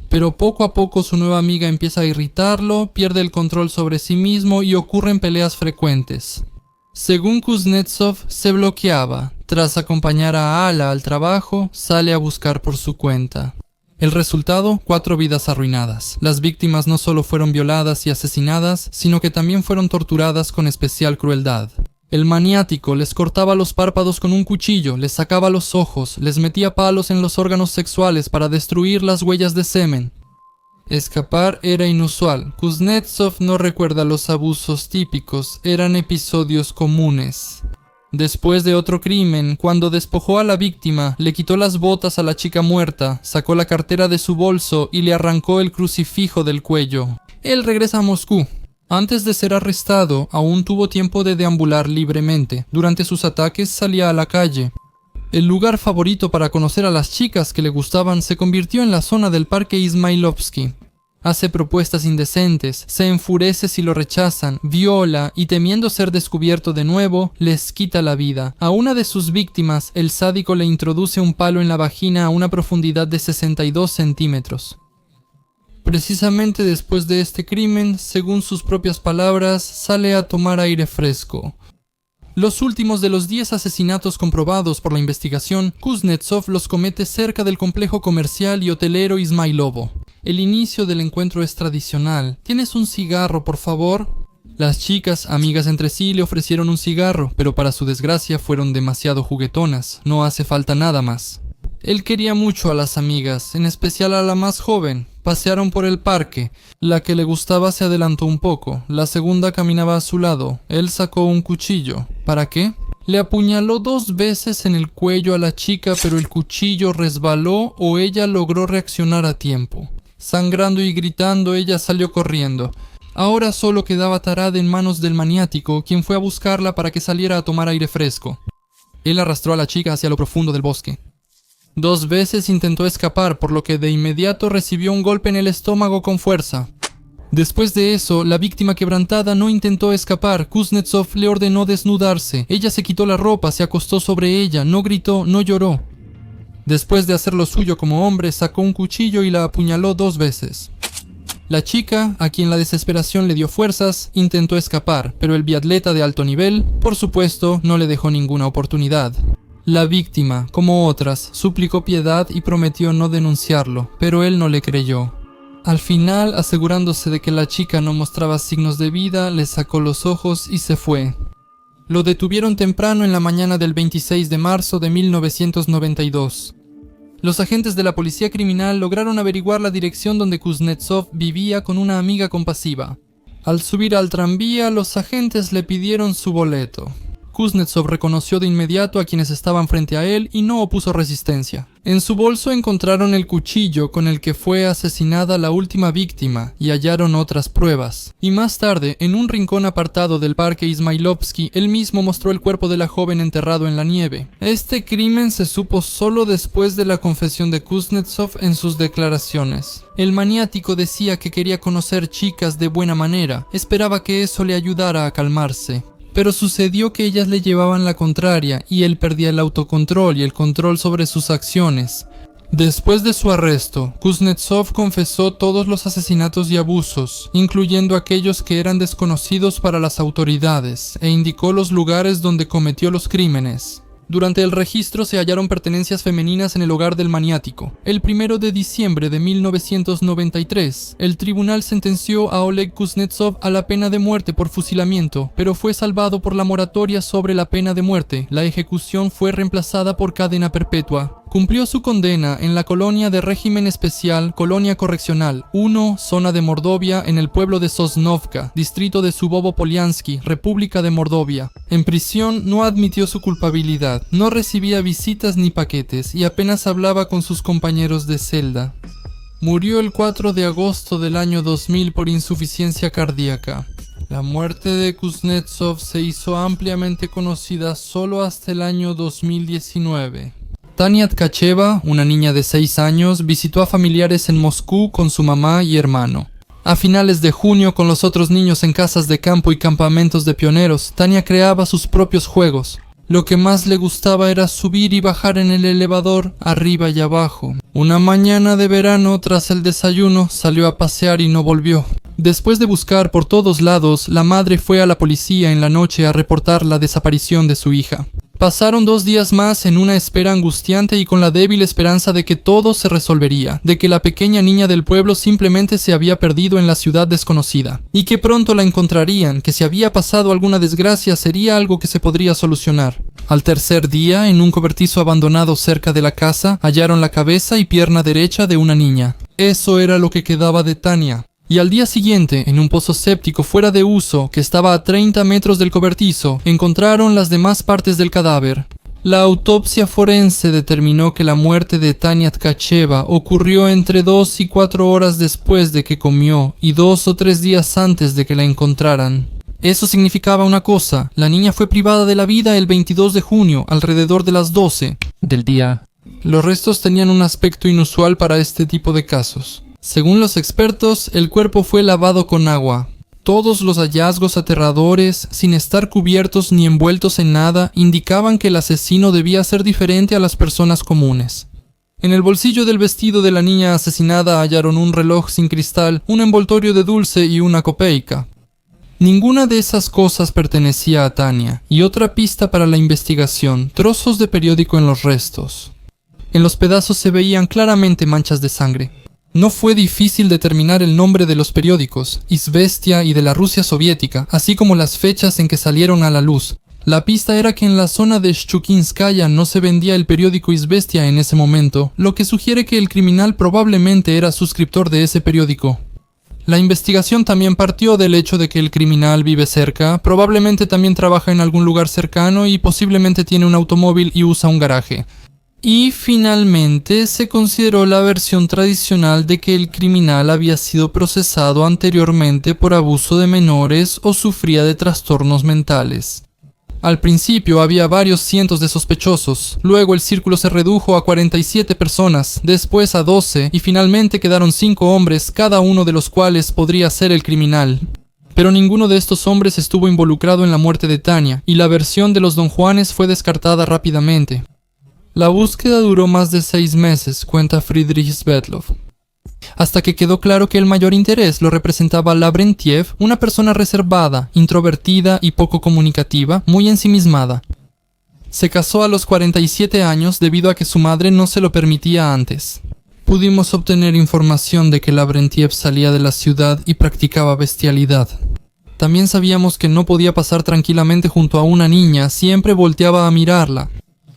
Pero poco a poco su nueva amiga empieza a irritarlo, pierde el control sobre sí mismo y ocurren peleas frecuentes. Según Kuznetsov, se bloqueaba. Tras acompañar a Ala al trabajo, sale a buscar por su cuenta. El resultado, 4 vidas arruinadas. Las víctimas no solo fueron violadas y asesinadas, sino que también fueron torturadas con especial crueldad. El maniático les cortaba los párpados con un cuchillo, les sacaba los ojos, les metía palos en los órganos sexuales para destruir las huellas de semen. Escapar era inusual. Kuznetsov no recuerda los abusos típicos, eran episodios comunes. Después de otro crimen, cuando despojó a la víctima, le quitó las botas a la chica muerta, sacó la cartera de su bolso y le arrancó el crucifijo del cuello. Él regresa a Moscú. Antes de ser arrestado, aún tuvo tiempo de deambular libremente. Durante sus ataques salía a la calle. El lugar favorito para conocer a las chicas que le gustaban se convirtió en la zona del parque Ismailovsky. Hace propuestas indecentes, se enfurece si lo rechazan, viola y temiendo ser descubierto de nuevo, les quita la vida. A una de sus víctimas, el sádico le introduce un palo en la vagina a una profundidad de 62 centímetros. Precisamente después de este crimen, según sus propias palabras, sale a tomar aire fresco. Los últimos de los 10 asesinatos comprobados por la investigación, Kuznetsov los comete cerca del complejo comercial y hotelero Ismailovo. El inicio del encuentro es tradicional. ¿Tienes un cigarro, por favor? Las chicas, amigas entre sí, le ofrecieron un cigarro, pero para su desgracia fueron demasiado juguetonas. No hace falta nada más. Él quería mucho a las amigas, en especial a la más joven. Pasearon por el parque. La que le gustaba se adelantó un poco. La segunda caminaba a su lado. Él sacó un cuchillo. ¿Para qué? Le apuñaló 2 veces en el cuello a la chica, pero el cuchillo resbaló o ella logró reaccionar a tiempo. Sangrando y gritando, ella salió corriendo. Ahora solo quedaba Tarad en manos del maniático, quien fue a buscarla para que saliera a tomar aire fresco. Él arrastró a la chica hacia lo profundo del bosque. 2 veces intentó escapar, por lo que de inmediato recibió un golpe en el estómago con fuerza. Después de eso, la víctima quebrantada no intentó escapar. Kuznetsov le ordenó desnudarse. Ella se quitó la ropa, se acostó sobre ella, no gritó, no lloró. Después de hacer lo suyo como hombre, sacó un cuchillo y la apuñaló 2 veces. La chica, a quien la desesperación le dio fuerzas, intentó escapar, pero el biatleta de alto nivel, por supuesto, no le dejó ninguna oportunidad. La víctima, como otras, suplicó piedad y prometió no denunciarlo, pero él no le creyó. Al final, asegurándose de que la chica no mostraba signos de vida, le sacó los ojos y se fue. Lo detuvieron temprano en la mañana del 26 de marzo de 1992. Los agentes de la policía criminal lograron averiguar la dirección donde Kuznetsov vivía con una amiga compasiva. Al subir al tranvía, los agentes le pidieron su boleto. Kuznetsov reconoció de inmediato a quienes estaban frente a él y no opuso resistencia. En su bolso encontraron el cuchillo con el que fue asesinada la última víctima y hallaron otras pruebas. Y más tarde, en un rincón apartado del parque Ismailovsky, él mismo mostró el cuerpo de la joven enterrado en la nieve. Este crimen se supo solo después de la confesión de Kuznetsov en sus declaraciones. El maniático decía que quería conocer chicas de buena manera, esperaba que eso le ayudara a calmarse. Pero sucedió que ellas le llevaban la contraria y él perdía el autocontrol y el control sobre sus acciones. Después de su arresto, Kuznetsov confesó todos los asesinatos y abusos, incluyendo aquellos que eran desconocidos para las autoridades, e indicó los lugares donde cometió los crímenes. Durante el registro se hallaron pertenencias femeninas en el hogar del maniático. El 1 de diciembre de 1993, el tribunal sentenció a Oleg Kuznetsov a la pena de muerte por fusilamiento, pero fue salvado por la moratoria sobre la pena de muerte. La ejecución fue reemplazada por cadena perpetua. Cumplió su condena en la colonia de régimen especial, Colonia Correccional 1, zona de Mordovia, en el pueblo de Sosnovka, distrito de Subovo-Poliansky, República de Mordovia. En prisión no admitió su culpabilidad, no recibía visitas ni paquetes y apenas hablaba con sus compañeros de celda. Murió el 4 de agosto del año 2000 por insuficiencia cardíaca. La muerte de Kuznetsov se hizo ampliamente conocida solo hasta el año 2019. Tania Tkacheva, una niña de 6 años, visitó a familiares en Moscú con su mamá y hermano. A finales de junio, con los otros niños en casas de campo y campamentos de pioneros, Tania creaba sus propios juegos. Lo que más le gustaba era subir y bajar en el elevador, arriba y abajo. Una mañana de verano, tras el desayuno, salió a pasear y no volvió. Después de buscar por todos lados, la madre fue a la policía en la noche a reportar la desaparición de su hija. Pasaron 2 días más en una espera angustiante y con la débil esperanza de que todo se resolvería, de que la pequeña niña del pueblo simplemente se había perdido en la ciudad desconocida, y que pronto la encontrarían, que si había pasado alguna desgracia sería algo que se podría solucionar. Al tercer día, en un cobertizo abandonado cerca de la casa, hallaron la cabeza y pierna derecha de una niña. Eso era lo que quedaba de Tania. Y al día siguiente, en un pozo séptico fuera de uso, que estaba a 30 metros del cobertizo, encontraron las demás partes del cadáver. La autopsia forense determinó que la muerte de Tania Tkacheva ocurrió entre 2 y 4 horas después de que comió y 2 o 3 días antes de que la encontraran. Eso significaba una cosa: la niña fue privada de la vida el 22 de junio, alrededor de las 12 del día. Los restos tenían un aspecto inusual para este tipo de casos. Según los expertos, el cuerpo fue lavado con agua. Todos los hallazgos aterradores, sin estar cubiertos ni envueltos en nada, indicaban que el asesino debía ser diferente a las personas comunes. En el bolsillo del vestido de la niña asesinada hallaron un reloj sin cristal, un envoltorio de dulce y una copeica. Ninguna de esas cosas pertenecía a Tania. Y otra pista para la investigación: trozos de periódico en los restos. En los pedazos se veían claramente manchas de sangre. No fue difícil determinar el nombre de los periódicos, Izvestia y de la Rusia soviética, así como las fechas en que salieron a la luz. La pista era que en la zona de Shchukinskaya no se vendía el periódico Izvestia en ese momento, lo que sugiere que el criminal probablemente era suscriptor de ese periódico. La investigación también partió del hecho de que el criminal vive cerca, probablemente también trabaja en algún lugar cercano y posiblemente tiene un automóvil y usa un garaje. Y finalmente se consideró la versión tradicional de que el criminal había sido procesado anteriormente por abuso de menores o sufría de trastornos mentales. Al principio había varios cientos de sospechosos, luego el círculo se redujo a 47 personas, después a 12 y finalmente quedaron 5 hombres, cada uno de los cuales podría ser el criminal. Pero ninguno de estos hombres estuvo involucrado en la muerte de Tania, y la versión de los Don Juanes fue descartada rápidamente. La búsqueda duró más de 6 meses, cuenta Friedrich Svetlov, hasta que quedó claro que el mayor interés lo representaba Lavrentiev, una persona reservada, introvertida y poco comunicativa, muy ensimismada. Se casó a los 47 años debido a que su madre no se lo permitía antes. Pudimos obtener información de que Lavrentiev salía de la ciudad y practicaba bestialidad. También sabíamos que no podía pasar tranquilamente junto a una niña, siempre volteaba a mirarla.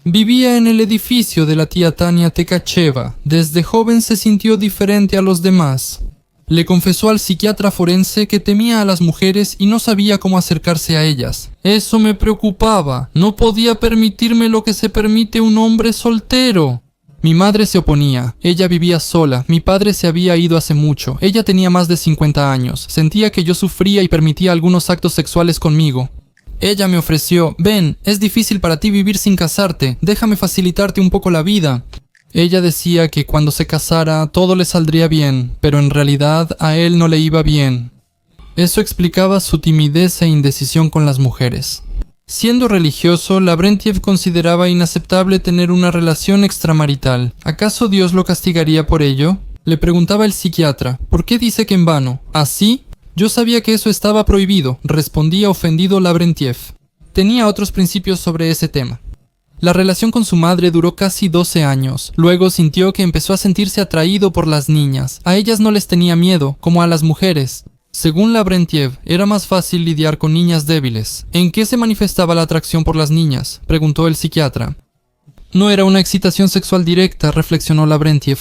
Vivía en el edificio de la tía Tania Tkacheva. Desde joven se sintió diferente a los demás. Le confesó al psiquiatra forense que temía a las mujeres y no sabía cómo acercarse a ellas. Eso me preocupaba. No podía permitirme lo que se permite un hombre soltero. Mi madre se oponía. Ella vivía sola. Mi padre se había ido hace mucho. Ella tenía más de 50 años. Sentía que yo sufría y permitía algunos actos sexuales conmigo. Ella me ofreció: ven, es difícil para ti vivir sin casarte. Déjame facilitarte un poco la vida. Ella decía que cuando se casara todo le saldría bien, pero en realidad a él no le iba bien. Eso explicaba su timidez e indecisión con las mujeres. Siendo religioso, Lavrentiev consideraba inaceptable tener una relación extramarital. ¿Acaso Dios lo castigaría por ello? Le preguntaba el psiquiatra: ¿por qué dice que en vano? ¿Así? Yo sabía que eso estaba prohibido, respondía ofendido Lavrentiev. Tenía otros principios sobre ese tema. La relación con su madre duró casi 12 años. Luego sintió que empezó a sentirse atraído por las niñas. A ellas no les tenía miedo, como a las mujeres. Según Lavrentiev, era más fácil lidiar con niñas débiles. ¿En qué se manifestaba la atracción por las niñas?, preguntó el psiquiatra. No era una excitación sexual directa, reflexionó Lavrentiev.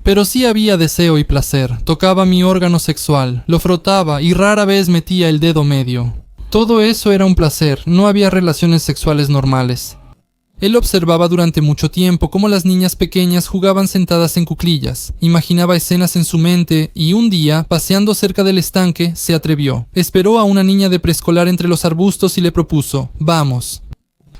Pero sí había deseo y placer. Tocaba mi órgano sexual, lo frotaba y rara vez metía el dedo medio. Todo eso era un placer, no había relaciones sexuales normales. Él observaba durante mucho tiempo cómo las niñas pequeñas jugaban sentadas en cuclillas. Imaginaba escenas en su mente y un día, paseando cerca del estanque, se atrevió. Esperó a una niña de preescolar entre los arbustos y le propuso: vamos.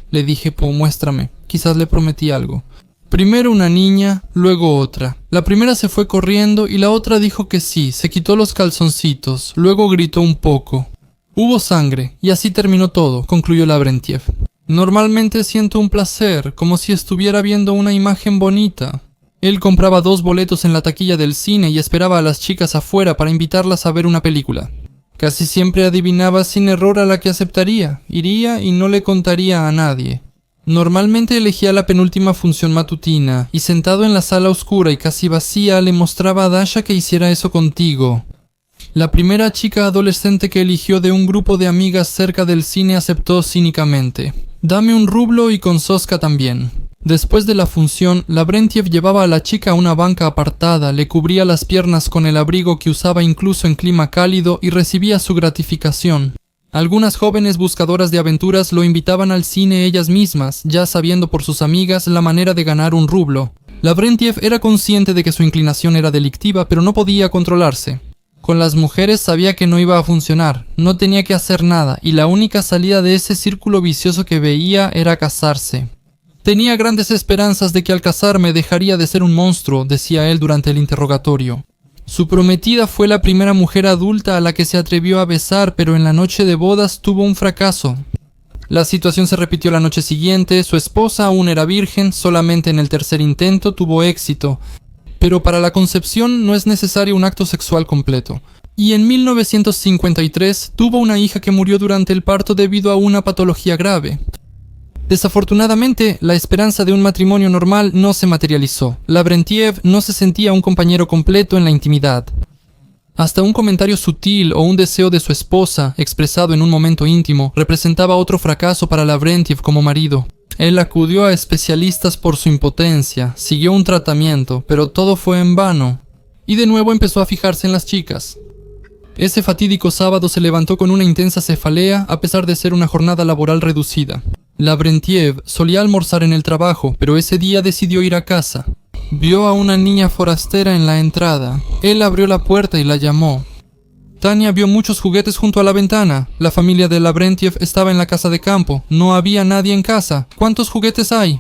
Le dije: muéstrame. Quizás le prometí algo. Primero una niña, luego otra. La primera se fue corriendo y la otra dijo que sí, se quitó los calzoncitos, luego gritó un poco. Hubo sangre, y así terminó todo, concluyó Lavrentiev. Normalmente siento un placer, como si estuviera viendo una imagen bonita. Él compraba 2 boletos en la taquilla del cine y esperaba a las chicas afuera para invitarlas a ver una película. Casi siempre adivinaba sin error a la que aceptaría. Iría y no le contaría a nadie. Normalmente elegía la penúltima función matutina, y sentado en la sala oscura y casi vacía le mostraba a Dasha que hiciera eso contigo. La primera chica adolescente que eligió de un grupo de amigas cerca del cine aceptó cínicamente. Dame un rublo y con Soska también. Después de la función, Lavrentiev llevaba a la chica a una banca apartada, le cubría las piernas con el abrigo que usaba incluso en clima cálido y recibía su gratificación. Algunas jóvenes buscadoras de aventuras lo invitaban al cine ellas mismas, ya sabiendo por sus amigas la manera de ganar un rublo. Lavrentiev era consciente de que su inclinación era delictiva, pero no podía controlarse. Con las mujeres sabía que no iba a funcionar, no tenía que hacer nada, y la única salida de ese círculo vicioso que veía era casarse. Tenía grandes esperanzas de que al casarme dejaría de ser un monstruo, decía él durante el interrogatorio. Su prometida fue la primera mujer adulta a la que se atrevió a besar, pero en la noche de bodas tuvo un fracaso. La situación se repitió la noche siguiente, su esposa aún era virgen, solamente en el tercer intento tuvo éxito. Pero para la concepción no es necesario un acto sexual completo. Y en 1953 tuvo una hija que murió durante el parto debido a una patología grave. Desafortunadamente, la esperanza de un matrimonio normal no se materializó. Lavrentiev no se sentía un compañero completo en la intimidad. Hasta un comentario sutil o un deseo de su esposa, expresado en un momento íntimo, representaba otro fracaso para Lavrentiev como marido. Él acudió a especialistas por su impotencia, siguió un tratamiento, pero todo fue en vano. Y de nuevo empezó a fijarse en las chicas. Ese fatídico sábado se levantó con una intensa cefalea a pesar de ser una jornada laboral reducida. Lavrentiev solía almorzar en el trabajo, pero ese día decidió ir a casa. Vio a una niña forastera en la entrada. Él abrió la puerta y la llamó. Tania vio muchos juguetes junto a la ventana. La familia de Lavrentiev estaba en la casa de campo. No había nadie en casa. ¿Cuántos juguetes hay?,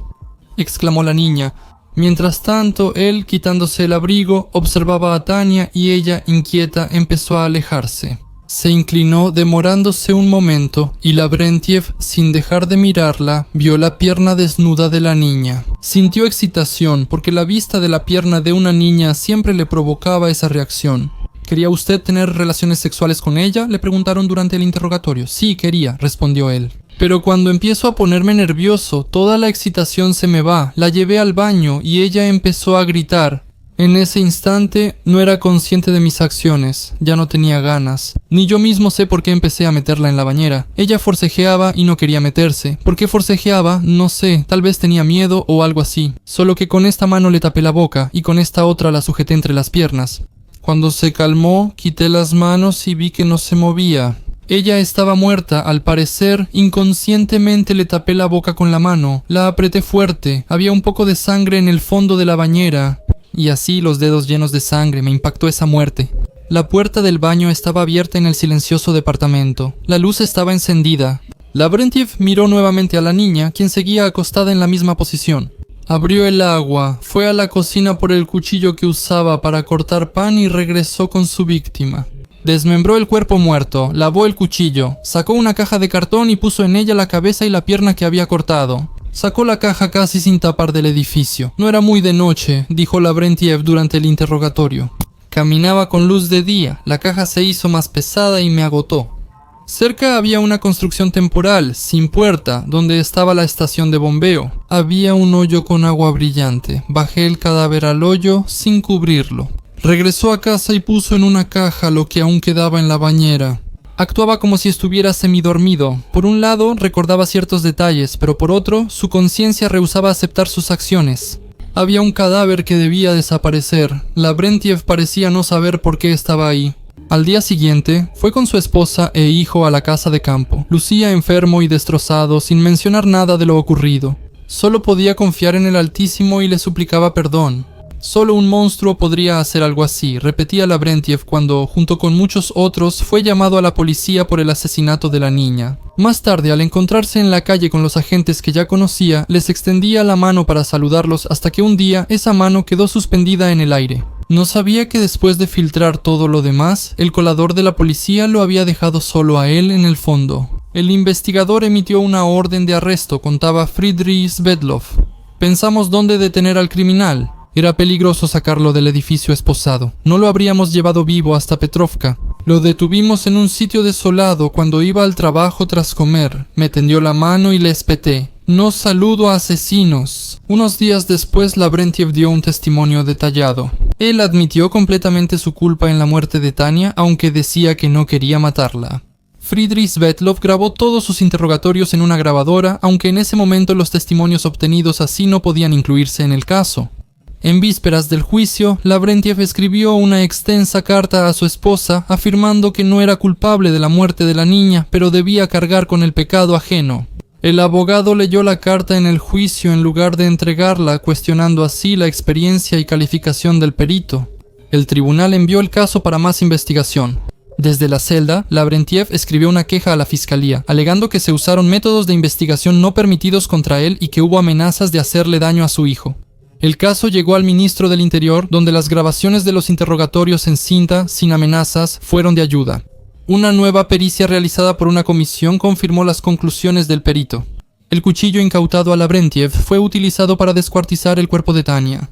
exclamó la niña. Mientras tanto, él, quitándose el abrigo, observaba a Tania y ella, inquieta, empezó a alejarse. Se inclinó demorándose un momento y Lavrentiev, sin dejar de mirarla, vio la pierna desnuda de la niña. Sintió excitación porque la vista de la pierna de una niña siempre le provocaba esa reacción. ¿Quería usted tener relaciones sexuales con ella?, le preguntaron durante el interrogatorio. Sí, quería, respondió él. Pero cuando empiezo a ponerme nervioso, toda la excitación se me va. La llevé al baño y ella empezó a gritar. En ese instante no era consciente de mis acciones, ya no tenía ganas. Ni yo mismo sé por qué empecé a meterla en la bañera. Ella forcejeaba y no quería meterse. ¿Por qué forcejeaba? No sé, tal vez tenía miedo o algo así. Solo que con esta mano le tapé la boca y con esta otra la sujeté entre las piernas. Cuando se calmó, quité las manos y vi que no se movía. Ella estaba muerta, al parecer. Inconscientemente le tapé la boca con la mano. La apreté fuerte. Había un poco de sangre en el fondo de la bañera. Y así, los dedos llenos de sangre, me impactó esa muerte. La puerta del baño estaba abierta en el silencioso departamento. La luz estaba encendida. Lavrentiev miró nuevamente a la niña, quien seguía acostada en la misma posición. Abrió el agua, fue a la cocina por el cuchillo que usaba para cortar pan y regresó con su víctima. Desmembró el cuerpo muerto, lavó el cuchillo, sacó una caja de cartón y puso en ella la cabeza y la pierna que había cortado. Sacó la caja casi sin tapar del edificio. No era muy de noche, dijo Lavrentiev durante el interrogatorio. Caminaba con luz de día, la caja se hizo más pesada y me agotó. Cerca había una construcción temporal, sin puerta, donde estaba la estación de bombeo. Había un hoyo con agua brillante. Bajé el cadáver al hoyo sin cubrirlo. Regresó a casa y puso en una caja lo que aún quedaba en la bañera. Actuaba como si estuviera semidormido. Por un lado, recordaba ciertos detalles, pero por otro, su conciencia rehusaba aceptar sus acciones. Había un cadáver que debía desaparecer. Lavrentiev parecía no saber por qué estaba ahí. Al día siguiente, fue con su esposa e hijo a la casa de campo. Lucía enfermo y destrozado, sin mencionar nada de lo ocurrido. Solo podía confiar en el Altísimo y le suplicaba perdón. Solo un monstruo podría hacer algo así, repetía Lavrentiev cuando, junto con muchos otros, fue llamado a la policía por el asesinato de la niña. Más tarde, al encontrarse en la calle con los agentes que ya conocía, les extendía la mano para saludarlos hasta que un día esa mano quedó suspendida en el aire. No sabía que después de filtrar todo lo demás, el colador de la policía lo había dejado solo a él en el fondo. El investigador emitió una orden de arresto, contaba Friedrich Svetlov. Pensamos dónde detener al criminal. Era peligroso sacarlo del edificio esposado. No lo habríamos llevado vivo hasta Petrovka. Lo detuvimos en un sitio desolado cuando iba al trabajo tras comer. Me tendió la mano y le espeté: no saludo a asesinos. Unos días después, Lavrentiev dio un testimonio detallado. Él admitió completamente su culpa en la muerte de Tania, aunque decía que no quería matarla. Friedrich Svetlov grabó todos sus interrogatorios en una grabadora, aunque en ese momento los testimonios obtenidos así no podían incluirse en el caso. En vísperas del juicio, Lavrentiev escribió una extensa carta a su esposa afirmando que no era culpable de la muerte de la niña, pero debía cargar con el pecado ajeno. El abogado leyó la carta en el juicio en lugar de entregarla, cuestionando así la experiencia y calificación del perito. El tribunal envió el caso para más investigación. Desde la celda, Lavrentiev escribió una queja a la fiscalía, alegando que se usaron métodos de investigación no permitidos contra él y que hubo amenazas de hacerle daño a su hijo. El caso llegó al ministro del Interior, donde las grabaciones de los interrogatorios en cinta, sin amenazas, fueron de ayuda. Una nueva pericia realizada por una comisión confirmó las conclusiones del perito. El cuchillo incautado a Lavrentiev fue utilizado para descuartizar el cuerpo de Tania.